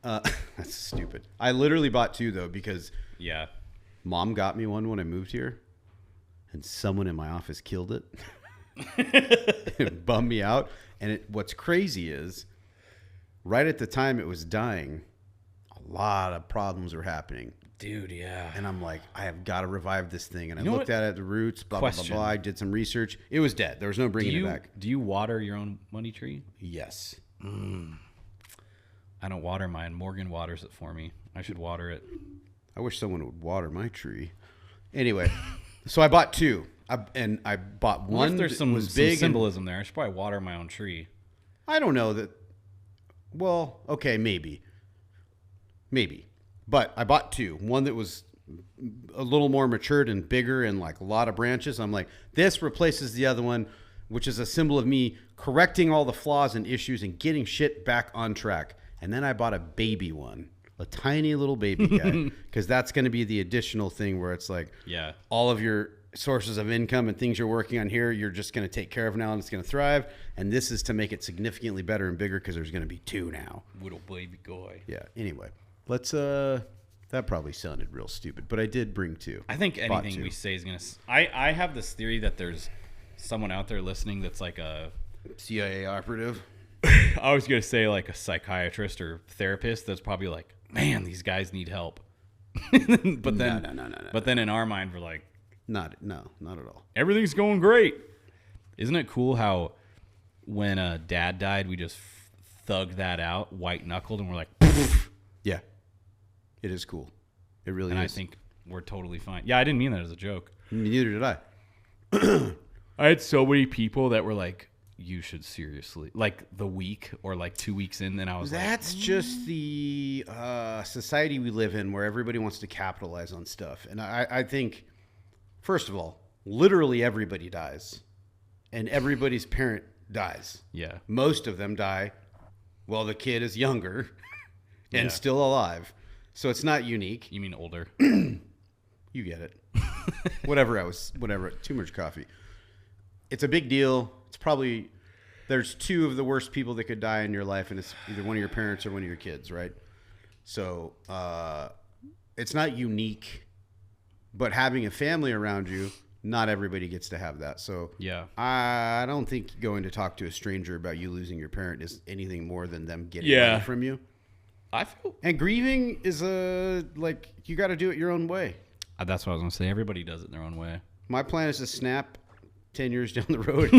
That's stupid. I literally bought two though because Mom got me one when I moved here, and someone in my office killed it. It bummed me out. And what's crazy is, right at the time it was dying, a lot of problems were happening. Dude, yeah. And I'm like, I have got to revive this thing. And I looked at it, the roots, blah, blah, blah, blah. I did some research. It was dead. There was no bringing it back. Do you water your own money tree? Yes. I don't water mine. Morgan waters it for me. I should water it. I wish someone would water my tree. Anyway, so I bought two. I bought one. There's some symbolism there. I should probably water my own tree. I don't know that. Well, okay, maybe. But I bought two. One that was a little more matured and bigger and like a lot of branches. I'm like, this replaces the other one, which is a symbol of me correcting all the flaws and issues and getting shit back on track. And then I bought a baby one, a tiny little baby guy, because that's going to be the additional thing where it's like, all of your sources of income and things you're working on here, you're just going to take care of now, and it's going to thrive. And this is to make it significantly better and bigger, because there's going to be 2 now. Little baby guy. Yeah. Anyway, let's that probably sounded real stupid, but I did bring 2. I think anything we say is going to... I have this theory that there's someone out there listening that's like a... CIA operative. I was going to say like a psychiatrist or therapist that's probably like, man, these guys need help. But then, no. But then in our mind, we're like, not at all. Everything's going great. Isn't it cool how when Dad died, we just thugged that out, white knuckled, and we're like, poof. Yeah, it is cool. It really and is. I think we're totally fine. Yeah, I didn't mean that as a joke. Neither did I. I had so many people that were like, you should seriously, like the week or like 2 weeks in, then I was That's just the society we live in, where everybody wants to capitalize on stuff. And I think, first of all, literally everybody dies, and everybody's parent dies. Yeah. Most of them die while the kid is younger and still alive. So it's not unique. You mean older? You get it. Whatever, too much coffee. It's a big deal. It's probably, there's 2 of the worst people that could die in your life, and it's either one of your parents or one of your kids, right? So it's not unique, but having a family around you, not everybody gets to have that. So yeah, I don't think going to talk to a stranger about you losing your parent is anything more than them getting money from you. I feel, and grieving is like, you got to do it your own way. That's what I was going to say. Everybody does it in their own way. My plan is to snap 10 years down the road.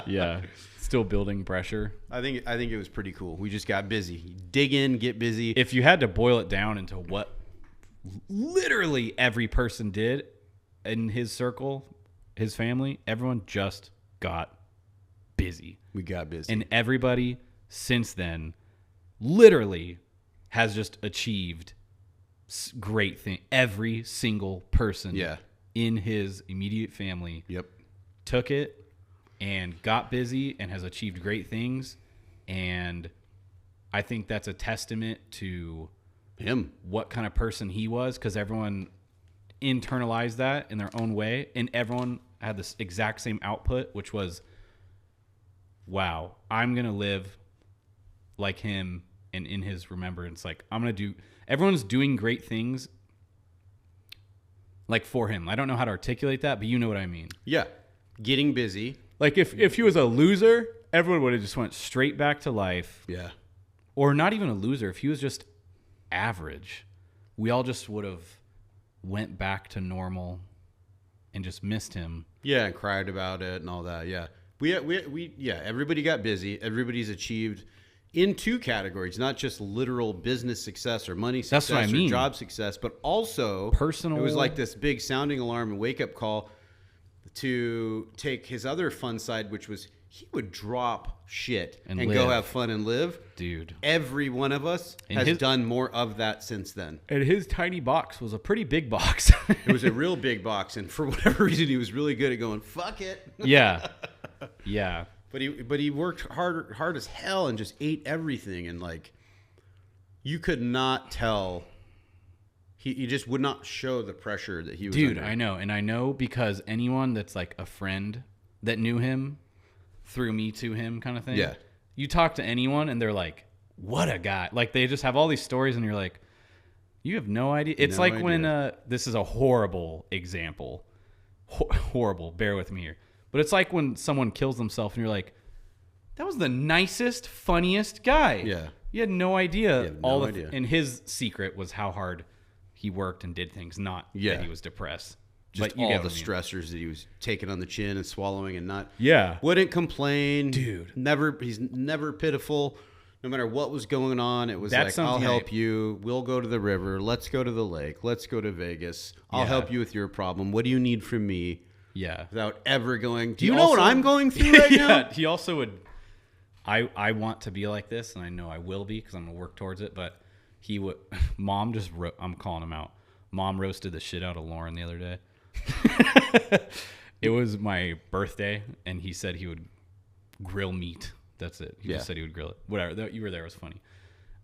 Yeah. Still building pressure. I think it was pretty cool. We just got busy. Dig in, get busy. If you had to boil it down into what literally every person did in his circle, his family, everyone just got busy. We got busy. And everybody since then literally has just achieved great thing. Every single person in his immediate family took it and got busy and has achieved great things. And I think that's a testament to him, what kind of person he was, because everyone internalized that in their own way, and everyone had this exact same output, which was, wow, I'm going to live like him and in his remembrance. Like, I'm going to do, everyone's doing great things like for him. I don't know how to articulate that, but you know what I mean. Yeah. Getting busy. Like if he was a loser, everyone would have just went straight back to life. Yeah. Or not even a loser. If he was just average, we all just would have went back to normal and just missed him. Yeah, and cried about it and all that. Yeah. We everybody got busy. Everybody's achieved in 2 categories, not just literal business success or money success. That's what I mean. Or job success, but also personal. It was like this big sounding alarm and wake up call to take his other fun side, which was he would drop shit and go have fun and live. Dude. Every one of us has done more of that since then. And his tiny box was a pretty big box. It was a real big box, and for whatever reason, he was really good at going, fuck it. Yeah. Yeah. But he worked hard as hell and just ate everything, and like you could not tell. He just would not show the pressure that he was under. Dude, I know. And I know because anyone that's like a friend that knew him threw me to him kind of thing. Yeah. You talk to anyone and they're like, what a guy. Like they just have all these stories and you're like, you have no idea. It's like when, this is a horrible example. Horrible. Bear with me here. But it's like when someone kills themselves and you're like, that was the nicest, funniest guy. Yeah. You had no idea. Idea. And his secret was how hard he worked and did things, not that he was depressed. Just all the stressors that he was taking on the chin and swallowing and not. Yeah. Wouldn't complain. Dude. He's never pitiful. No matter what was going on, it was like, I'll help you. We'll go to the river. Let's go to the lake. Let's go to Vegas. I'll help you with your problem. What do you need from me? Yeah. Without ever going, do you know what I'm going through right now? He also would, I want to be like this, and I know I will be because I'm going to work towards it, but he would, Mom just, I'm calling him out. Mom roasted the shit out of Lauren the other day. It was my birthday, and he said he would grill meat That's it. He just said he would grill it. Whatever. You were there. It was funny.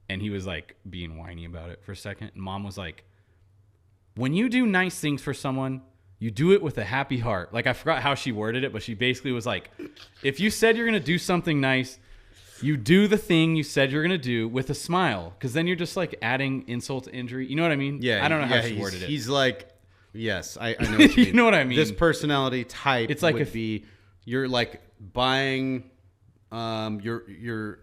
And he was like being whiny about it for a second. And Mom was like, when you do nice things for someone, you do it with a happy heart. Like, I forgot how she worded it, but she basically was like, if you said you're going to do something nice, you do the thing you said you're going to do with a smile. Because then you're just like adding insult to injury. You know what I mean? Yeah. I don't know how she worded it. He's like, yes, I know what you mean. You know what I mean? This personality type it's like would be, you're like buying you're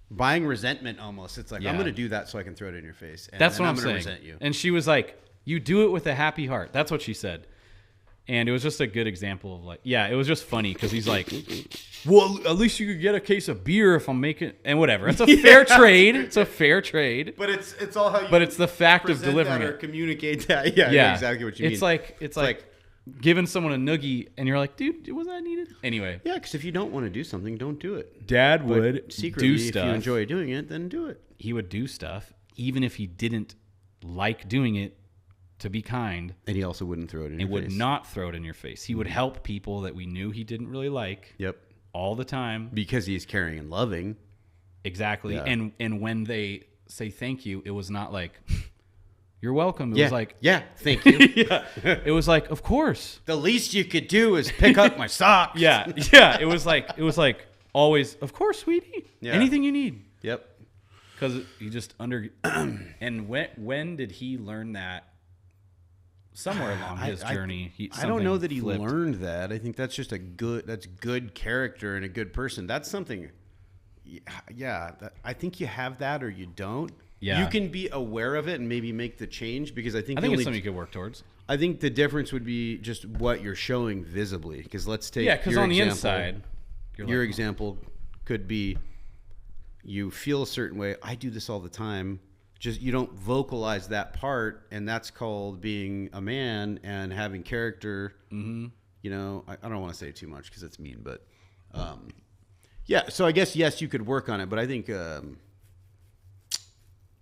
buying resentment almost. It's like, I'm going to do that so I can throw it in your face. And that's what I'm gonna saying. Resent you. And she was like, you do it with a happy heart. That's what she said. And it was just a good example of like, yeah, it was just funny because he's like, well, at least you could get a case of beer if I'm making, and whatever. It's a fair trade. It's a fair trade. But it's all how you But it's the fact of delivering or it. Communicate that. Yeah, I know exactly what you mean. It's like giving someone a noogie and you're like, dude, was that needed? Anyway. Yeah, because if you don't want to do something, don't do it. Dad would secretly, do if stuff. you enjoy doing it, then do it. He would do stuff even if he didn't like doing it to be kind. And he also wouldn't throw it in your face. He would not throw it in your face. He would help people that we knew he didn't really like. Yep. All the time. Because he's caring and loving. Exactly. Yeah. And when they say thank you, it was not like, you're welcome. It was like, yeah, thank you. yeah. It was like, of course. The least you could do is pick up my socks. Yeah. It was like always, of course, sweetie. Yeah. Anything you need. Yep. Because he just and when did he learn that? Somewhere along his journey, I don't know that he learned that. I think that's just good character and a good person. That's something. Yeah, I think you have that or you don't. Yeah, you can be aware of it and maybe make the change because I think it's something you could work towards. I think the difference would be just what you're showing visibly. Because let's take because on the inside, your example could be you feel a certain way. I do this all the time. Just you don't vocalize that part, and that's called being a man and having character. Mm-hmm. You know, I don't want to say too much because it's mean, but yeah. So I guess yes, you could work on it, but I think you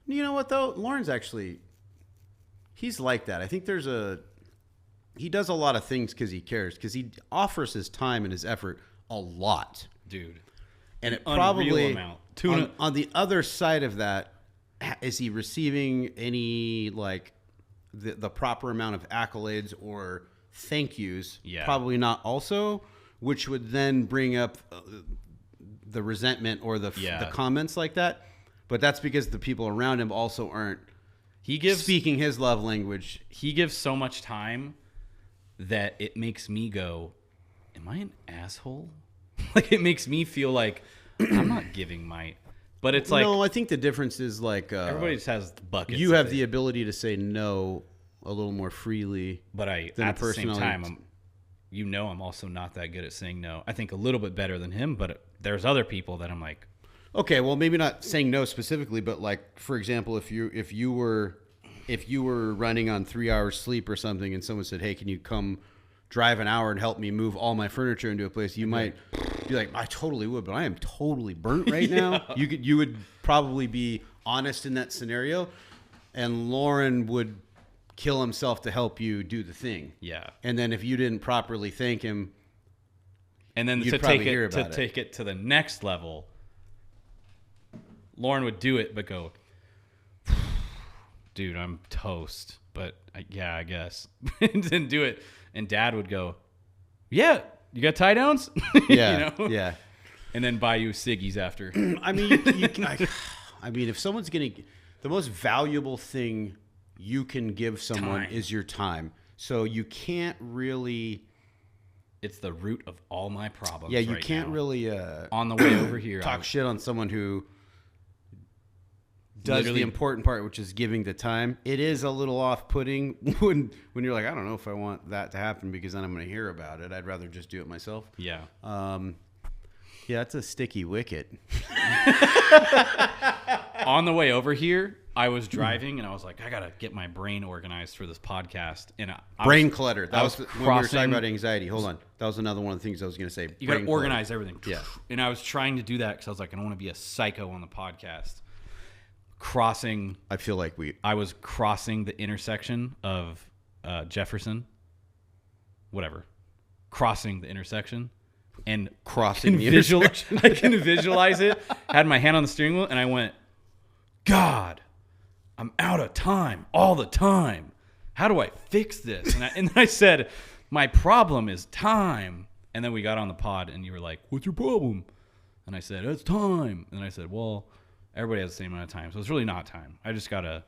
know what though, Lauren's actually he's like that. I think he does a lot of things because he cares, because he offers his time and his effort a lot, dude, and it probably amount. On the other side of that. Is he receiving any like the proper amount of accolades or thank yous? Yeah. Probably not also, which would then bring up the resentment or the comments like that. But that's because the people around him also aren't speaking his love language. He gives so much time that it makes me go, am I an asshole? Like it makes me feel like I'm not giving my... But it's like... No, I think the difference is like... everybody just has buckets. You have the ability to say no a little more freely. But at the same time, I'm also not that good at saying no. I think a little bit better than him, but there's other people that I'm like... Okay, well, maybe not saying no specifically, but like, for example, if you were running on 3 hours sleep or something and someone said, hey, can you come drive an hour and help me move all my furniture into a place, you might be like, I totally would, but I am totally burnt right now. You would probably be honest in that scenario, and Lauren would kill himself to help you do the thing. Yeah. And then if you didn't properly thank him, and then to take it to the next level, Lauren would do it but go, dude, I'm toast, but yeah, I guess. And then do it. And Dad would go, yeah, you got tie downs? Yeah, you know? Yeah. And then buy you ciggies after. I mean, I mean, if someone's going to, the most valuable thing you can give someone is your time. So you can't really. It's the root of all my problems. Yeah, you can't really. On the way over here, talk shit on someone who does the important part, which is giving the time. It is a little off-putting when you're like, I don't know if I want that to happen because then I'm going to hear about it. I'd rather just do it myself. Yeah. Yeah, it's a sticky wicket. On the way over here, I was driving and I was like, I got to get my brain organized for this podcast. And brain clutter. That was when we were talking about anxiety. Hold on. That was another one of the things I was going to say. You got to organize everything. Yeah. And I was trying to do that because I was like, I don't want to be a psycho on the podcast. I feel like I was crossing the intersection of Jefferson, whatever, crossing the intersection, and Crossing the I can visualize it. Had my hand on the steering wheel, and I went, God, I'm out of time all the time. How do I fix this? And then I said, my problem is time. And then we got on the pod, and you were like, what's your problem? And I said, it's time. And I said, well, everybody has the same amount of time, so it's really not time. I just got to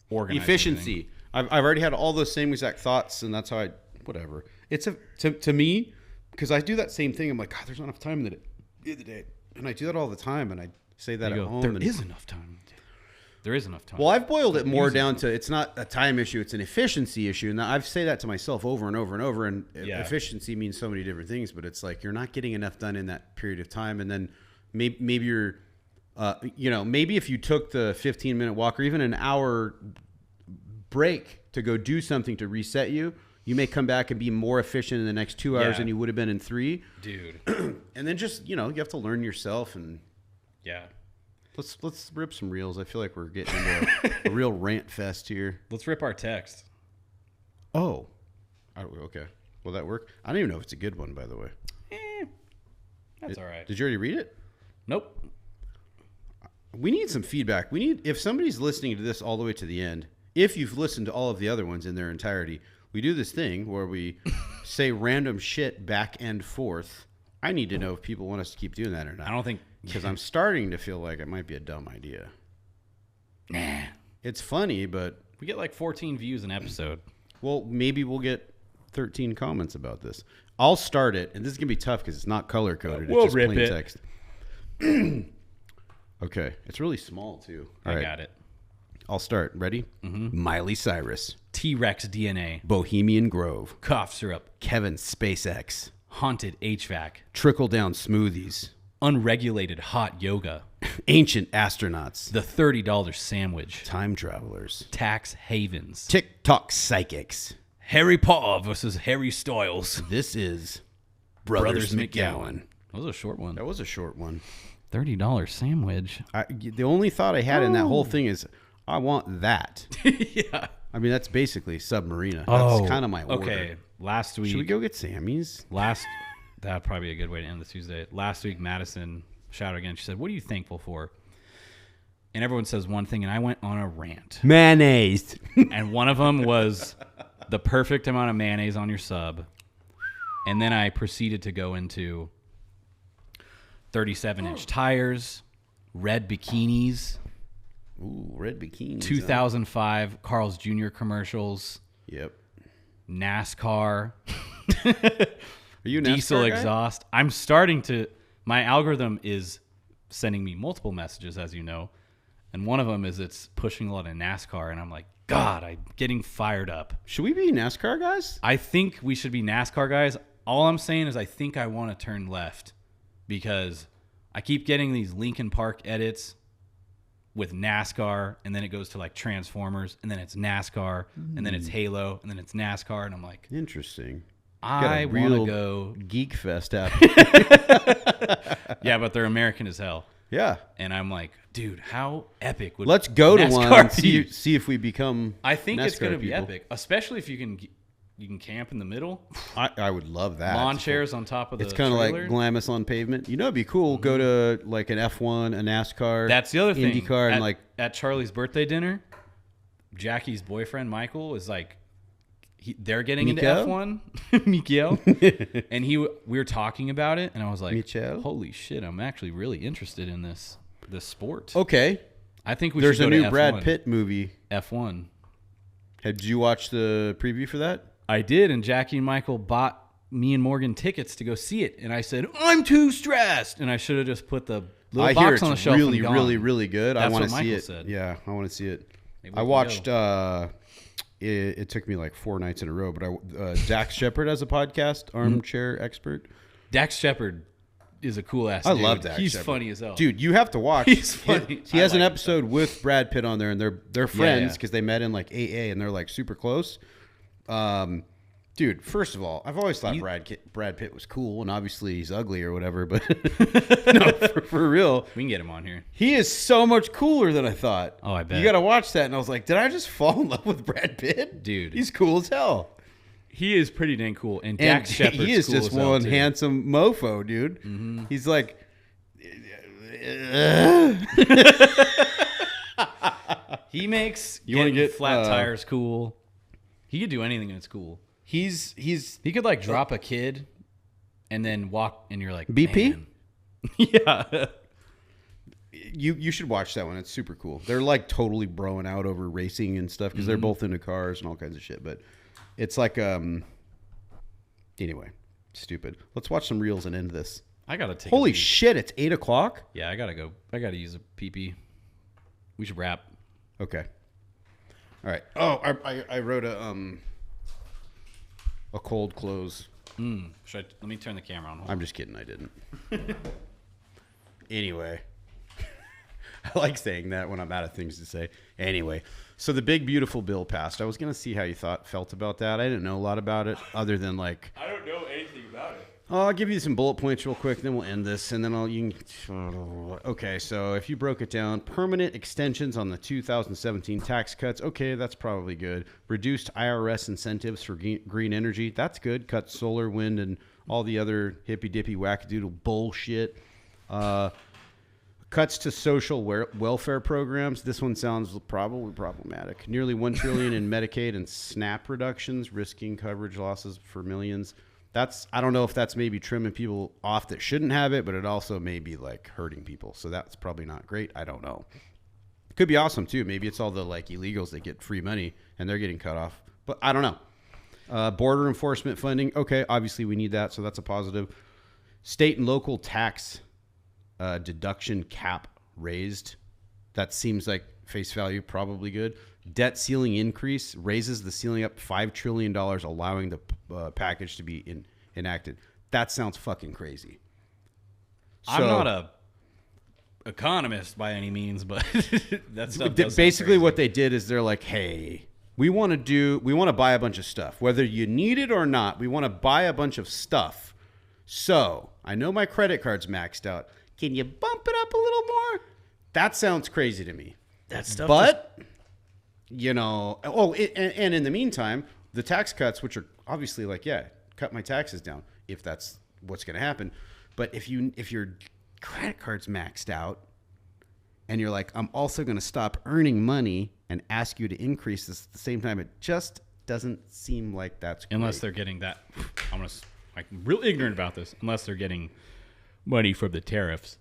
organize efficiency. I've already had all those same exact thoughts, and that's how whatever. It's to me, because I do that same thing. I'm like, God, there's not enough time in the day. And I do that all the time, and I say that at home. There is enough time. There is enough time. Well, I've boiled it more down to it's not a time issue, it's an efficiency issue. And I say that to myself over and over and over. And efficiency means so many different things, but it's like you're not getting enough done in that period of time. And then maybe you're, maybe if you took the 15-minute walk or even an hour break to go do something to reset you, you may come back and be more efficient in the next 2 hours than you would have been in 3. Dude. And then just, you have to learn yourself and yeah. Let's rip some reels. I feel like we're getting into a real rant fest here. Let's rip our text. Oh. Okay. Will that work? I don't even know if it's a good one, by the way. That's all right. Did you already read it? Nope. We need some feedback. If somebody's listening to this all the way to the end, if you've listened to all of the other ones in their entirety, we do this thing where we say random shit back and forth. I need to know if people want us to keep doing that or not. I don't think... Because I'm starting to feel like it might be a dumb idea. Nah. It's funny, but... We get like 14 views an episode. Well, maybe we'll get 13 comments about this. I'll start it, and this is going to be tough because it's not color-coded. We'll it's just rip plain it. text. Okay. It's really small, too. All right. Got it. I'll start. Ready? Mm-hmm. Miley Cyrus. T-Rex DNA. Bohemian Grove. Cough syrup. Kevin SpaceX. Haunted HVAC. Trickle-down smoothies. Unregulated hot yoga. Ancient astronauts. The $30 sandwich. Time travelers. Tax havens. TikTok psychics. Harry Potter versus Harry Styles. This is Brothers McGowan. That was a short one. That was a short one. $30 sandwich. The only thought I had in that whole thing is, I want that. Yeah. I mean, that's basically Submarina. That's kind of my order. Okay. Last week. Should we go get Sammy's? That'd probably be a good way to end the Tuesday. Last week, Madison shouted again. She said, what are you thankful for? And everyone says one thing, and I went on a rant. Mayonnaise. And one of them was the perfect amount of mayonnaise on your sub. And then I proceeded to go into 37-inch tires, red bikinis. Ooh, red bikinis. 2005 Carl's Jr. commercials. Yep. NASCAR. Are you a NASCAR diesel guy? exhaust. I'm starting to... My algorithm is sending me multiple messages, as you know. And one of them is it's pushing a lot of NASCAR. And I'm like, God, I'm getting fired up. Should we be NASCAR guys? I think we should be NASCAR guys. All I'm saying is I think I want to turn left. Because I keep getting these Linkin Park edits with NASCAR. And then it goes to like Transformers. And then it's NASCAR. And then it's Halo. And then it's NASCAR. And I'm like... Interesting. I want to go Geek Fest app. Yeah, but they're American as hell. Yeah. And I'm like, dude, how epic would Let's go to NASCAR one and be? see if we become I think NASCAR it's going to be people. epic, especially if you can camp in the middle. I would love that. Lawn chairs on top of the It's kind of like trailer. Glamis on pavement. You know, it'd be cool. Go to like an F1, a NASCAR. That's the other thing. IndyCar, and like at Charlie's birthday dinner, Jackie's boyfriend Michael is like, they're getting into F1, Michael, and we were talking about it, and I was like, Michel? Holy shit, I'm actually really interested in this sport. Okay. I think we There's should a go new to Brad F1. Pitt movie. F1. Did you watch the preview for that? I did, and Jackie and Michael bought me and Morgan tickets to go see it, and I said, I'm too stressed, and I should have just put the little I box hear it's on the shelf really, and gone. really, really good. I That's want to what see Michael it. said. Yeah, I want to see it. Maybe I we can watched. go. It took me like 4 nights in a row, but Dax Shepard has a podcast, Armchair Expert. Dax Shepard is a cool ass. I dude. love Dax He's Shepard. funny as hell. Dude, you have to watch. He's funny. He has I an like episode with Brad Pitt on there, and they're friends yeah. because they met in like AA, and they're like super close. Dude, first of all, I've always thought Brad Pitt was cool, and obviously he's ugly or whatever, but no, for real. We can get him on here. He is so much cooler than I thought. Oh, I bet. You got to watch that, and I was like, did I just fall in love with Brad Pitt? Dude. He's cool as hell. He is pretty dang cool. And And Dax Shepard's he is cool just as hell, one too. handsome mofo, dude. Mm-hmm. He's like, He makes You wanna getting get, flat tires cool. He could do anything and it's cool. he's He could like drop a kid and then walk and you're like, BP? man. Yeah. you should watch that one. It's super cool. They're like totally broing out over racing and stuff because they're both into cars and all kinds of shit. But it's like anyway, stupid. Let's watch some reels and end this. I gotta take Holy a pee. shit! It's 8:00. Yeah, I gotta go. I gotta use a pee. We should wrap. Okay. All right. Oh, I wrote a cold close. Let me turn the camera on. I'm just kidding. I didn't. Anyway, I like saying that when I'm out of things to say. Anyway, so the big beautiful bill passed. I was gonna see how you felt about that. I didn't know a lot about it other than like. I don't know anything about it. I'll give you some bullet points real quick, then we'll end this, and then okay, so if you broke it down, permanent extensions on the 2017 tax cuts, okay, that's probably good. Reduced IRS incentives for green energy, that's good. Cut solar, wind, and all the other hippy-dippy wackadoodle bullshit. Cuts to social welfare programs, this one sounds probably problematic. Nearly $1 trillion in Medicaid and SNAP reductions, risking coverage losses for millions. I don't know if that's maybe trimming people off that shouldn't have it, but it also may be like hurting people. So that's probably not great. I don't know. It could be awesome too. Maybe it's all the like illegals that get free money and they're getting cut off, but I don't know. Border enforcement funding. Okay. Obviously we need that. So that's a positive. State and local tax deduction cap raised. That seems like face value, probably good. Debt ceiling increase raises the ceiling up $5 trillion, allowing the package to be enacted. That sounds fucking crazy. I'm not a economist by any means, but that stuff does basically sound what they did is they're like, hey, we want to buy a bunch of stuff, whether you need it or not. We want to buy a bunch of stuff. So I know my credit card's maxed out. Can you bump it up a little more? That sounds crazy to me. that stuff. But you know, and in the meantime, the tax cuts, which are obviously like, yeah, cut my taxes down if that's what's going to happen. But if your credit card's maxed out and you're like, I'm also going to stop earning money and ask you to increase this at the same time, it just doesn't seem like that's great. Unless they're getting that. I'm real ignorant about this. Unless they're getting money from the tariffs.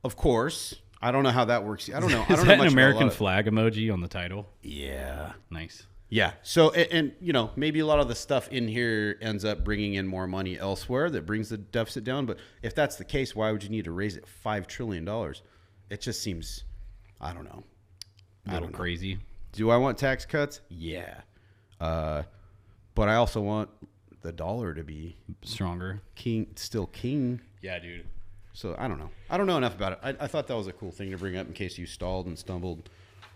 Of course. I don't know how that works. I don't know. I Is don't that know much an about American flag emoji on the title? Yeah. Nice. Yeah. So, and you know, maybe a lot of the stuff in here ends up bringing in more money elsewhere that brings the deficit down. But if that's the case, why would you need to raise it $5 trillion? It just seems, I don't know. A little crazy. Do I want tax cuts? Yeah. But I also want the dollar to be Stronger. still king. Yeah, dude. So I don't know. I don't know enough about it. I thought that was a cool thing to bring up in case you stalled and stumbled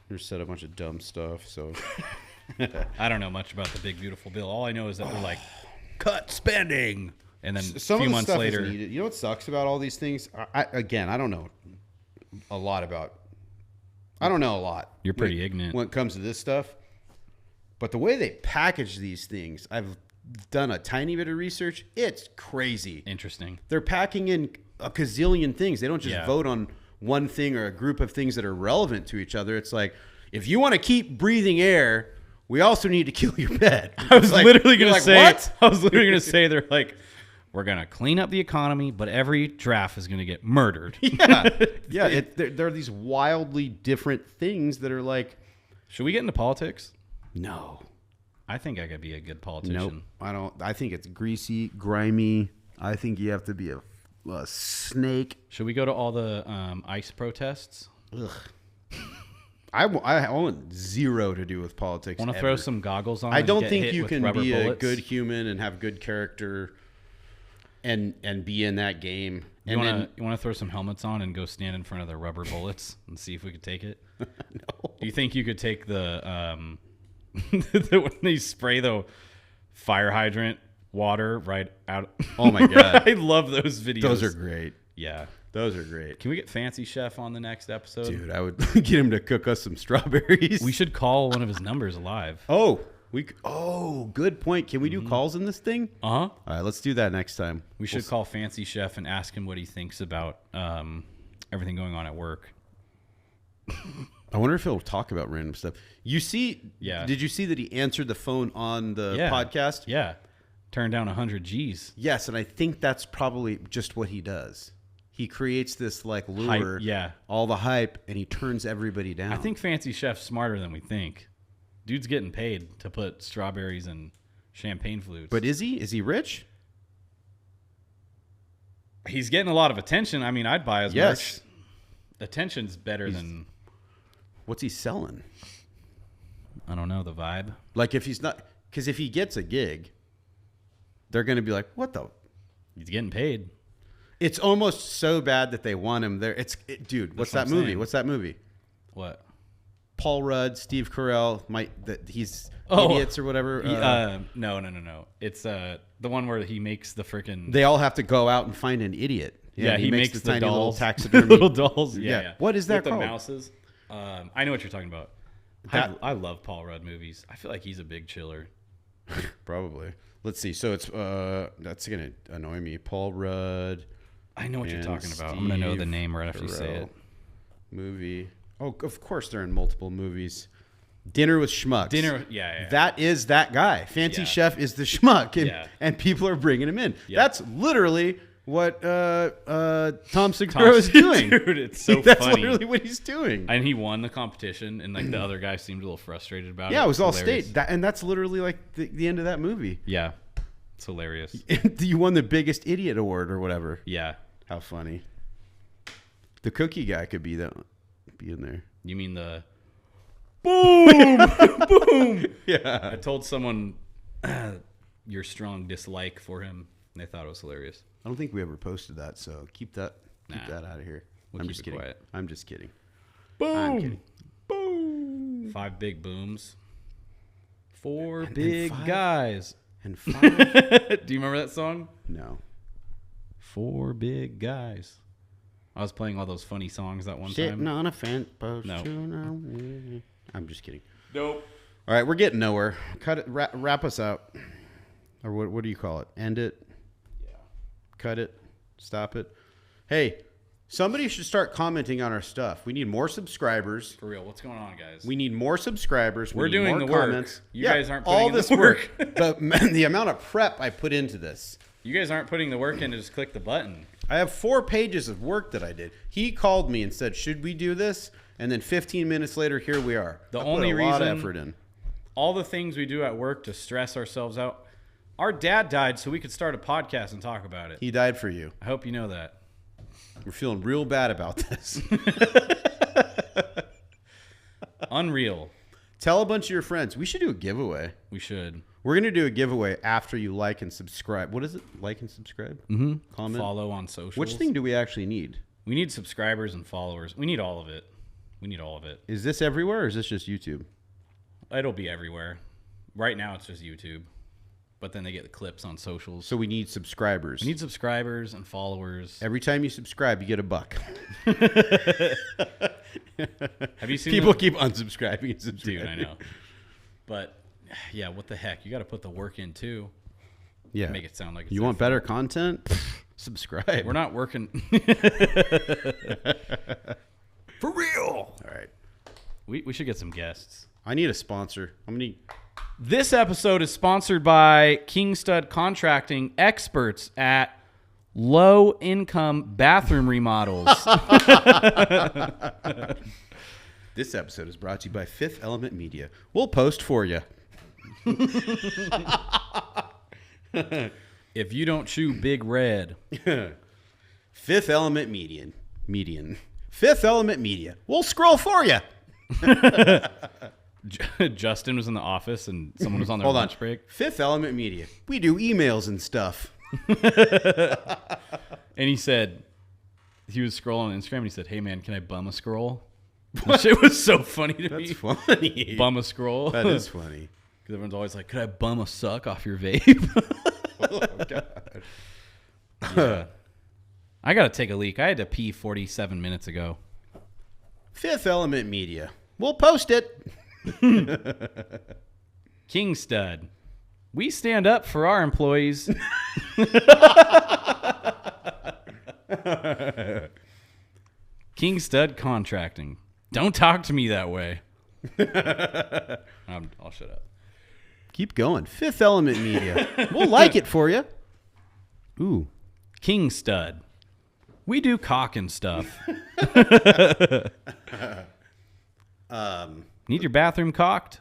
or said a bunch of dumb stuff. So I don't know much about the big beautiful bill. All I know is that we're like, cut spending, and then some a few of the months stuff later, is needed. You know what sucks about all these things? I don't know a lot about. I don't know a lot. You're pretty ignorant when it comes to this stuff. But the way they package these things, I've done a tiny bit of research. It's crazy. Interesting. They're packing in a gazillion things. They don't just vote on one thing or a group of things that are relevant to each other. It's like, if you want to keep breathing air, we also need to kill your pet. I was literally going to say, what? I was literally going to say, they're like, we're going to clean up the economy, but every draft is going to get murdered. Yeah. There are these wildly different things that are like, should we get into politics? no. I think I could be a good politician. Nope. I don't. I think it's greasy, grimy. I think you have to be a snake. Should we go to all the ICE protests? Ugh. I want zero to do with politics. Want to throw some goggles on? I and don't get think hit you with can rubber be bullets? a good human and have good character and be in that game. You want to throw some helmets on and go stand in front of the rubber bullets and see if we could take it? No. Do you think you could take the when they spray the fire hydrant water right out? Oh my god, I love those videos. those are great. Yeah, those are great. Can we get Fancy Chef on the next episode? Dude, I would get him to cook us some strawberries. We should call one of his numbers alive. Oh, Good point. Can we do calls in this thing? Uh-huh. All right, let's do that next time. We should call Fancy Chef and ask him what he thinks about everything going on at work. I wonder if he'll talk about random stuff. Yeah. Did you see that he answered the phone on the podcast? Yeah. Turned down 100 G's. Yes, and I think that's probably just what he does. He creates this like lure, all the hype, and he turns everybody down. I think Fancy Chef's smarter than we think. Dude's getting paid to put strawberries in champagne flutes. But is he? Is he rich? He's getting a lot of attention. I mean, I'd buy his merch. Attention's better than... What's he selling? I don't know, the vibe. Like if he's not... Because if he gets a gig, they're going to be like, what the... He's getting paid. It's almost so bad that they want him there. Dude, what's that movie? What's that movie? What? Paul Rudd, Steve Carell, he's idiots or whatever. No. It's the one where he makes the freaking. They all have to go out and find an idiot. Yeah, he makes the tiny dolls, little taxidermy little dolls. Yeah. What is that with called? The mouses. I know what you're talking about. I love Paul Rudd movies. I feel like he's a big chiller. Probably. Let's see. So it's that's gonna annoy me. Paul Rudd. I know what you're talking about. I'm gonna know the name right after you say it. Movie. Oh, of course they're in multiple movies. Dinner with Schmucks. Yeah. That is that guy. Fancy Chef is the schmuck, and people are bringing him in. Yeah. That's literally what Tom Segura is doing. Dude, it's so That's funny. That's literally what he's doing. And he won the competition, and like the other guy seemed a little frustrated about it. Yeah, it was all state. And that's literally like the end of that movie. Yeah. It's hilarious. You won the biggest idiot award or whatever. Yeah. How funny. The cookie guy could be in there. You mean the boom, boom? Yeah. I told someone your strong dislike for him, and they thought it was hilarious. I don't think we ever posted that, so keep that out of here. I'm just kidding. Quiet. I'm just kidding. Boom. I'm kidding. Boom. 5 big booms. 4 big guys. And 5. Do you remember that song? No. 4 big guys. I was playing all those funny songs that one time. Sitting on a fence post. No. I'm just kidding. Nope. All right, we're getting nowhere. Cut it. Wrap us out. Or what do you call it? End it? Yeah. Cut it? Stop it? Hey, somebody should start commenting on our stuff. We need more subscribers. For real. What's going on, guys? We need more subscribers. We're doing the comments. work. You guys aren't putting all in this the work. the amount of prep I put into this. You guys aren't putting the work in to just click the button. I have 4 pages of work that I did. He called me and said, should we do this? And then 15 minutes later, here we are. The I only put a reason lot of effort in. All the things we do at work to stress ourselves out. Our dad died so we could start a podcast and talk about it. He died for you. I hope you know that. We're feeling real bad about this. Unreal. Tell a bunch of your friends. We should do a giveaway. We should. We're going to do a giveaway after you like and subscribe. What is it? Like and subscribe? Mm-hmm. Comment? Follow on socials. Which thing do we actually need? We need subscribers and followers. We need all of it. Is this everywhere or is this just YouTube? It'll be everywhere. Right now it's just YouTube. But then they get the clips on socials. So we need subscribers. We need subscribers and followers. Every time you subscribe, you get $1. Have you seen people keep unsubscribing and subscribing? Dude, I know. But yeah, what the heck? You got to put the work in too. Yeah. Make it sound like it's you want better content? Subscribe. We're not working. For real. All right. We should get some guests. I need a sponsor. This episode is sponsored by King Stud Contracting, experts at low income bathroom remodels. This episode is brought to you by Fifth Element Media. We'll post for you. If you don't chew Big Red. Fifth Element Median. Fifth Element Media. We'll scroll for you. Justin was in the office and someone was on their Hold lunch on. break. Fifth Element Media. We do emails and stuff. And he said, he was scrolling on Instagram and he said, hey man, can I bum a scroll? That shit was so funny to me. That's funny. Bum a scroll. That is funny. Because everyone's always like, could I bum a suck off your vape? Oh, God. Yeah. I got to take a leak. I had to pee 47 minutes ago. Fifth Element Media. We'll post it. King Stud. We stand up for our employees. King Stud Contracting. Don't talk to me that way. I'll shut up. Keep going. Fifth Element Media. We'll like it for you. Ooh. King Stud. We do cock and stuff. Need your bathroom cocked?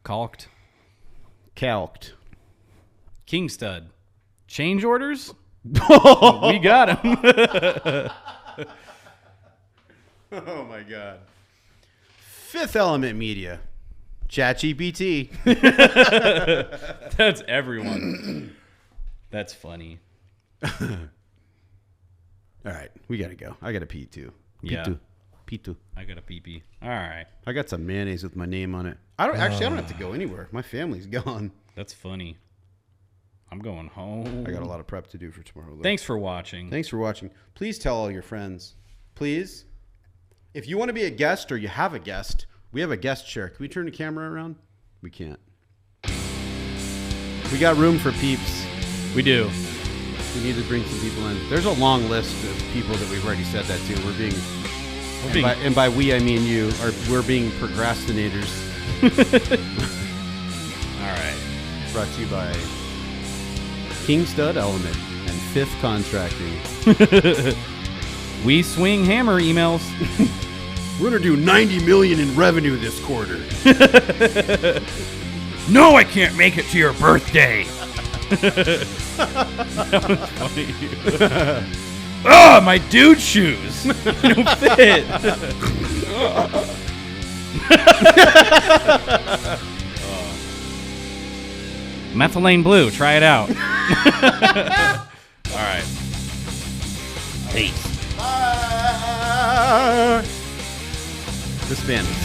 Caulked. Calked. King Stud. Change orders? We got him. Oh, my God. Fifth Element Media. ChatGPT. That's everyone. That's funny. All right. We got to go. I got to pee, too. Yeah. Pee, too. I got a pee-pee. All right. I got some mayonnaise with my name on it. I don't have to go anywhere. My family's gone. That's funny. I'm going home. I got a lot of prep to do for tomorrow. Though. Thanks for watching. Thanks for watching. Please tell all your friends. Please. If you want to be a guest or you have a guest, we have a guest chair. Can we turn the camera around? We can't. We got room for peeps. We do. We need to bring some people in. There's a long list of people that we've already said that to. And by we, I mean you. We're being procrastinators. All right. Brought to you by King Stud Element and Fifth Contracting. We swing hammer emails. We're going to do $90 million in revenue this quarter. No, I can't make it to your birthday. That was funny. Oh, my dude shoes. They don't fit. Methylene blue. Try it out. All right. Peace. This band is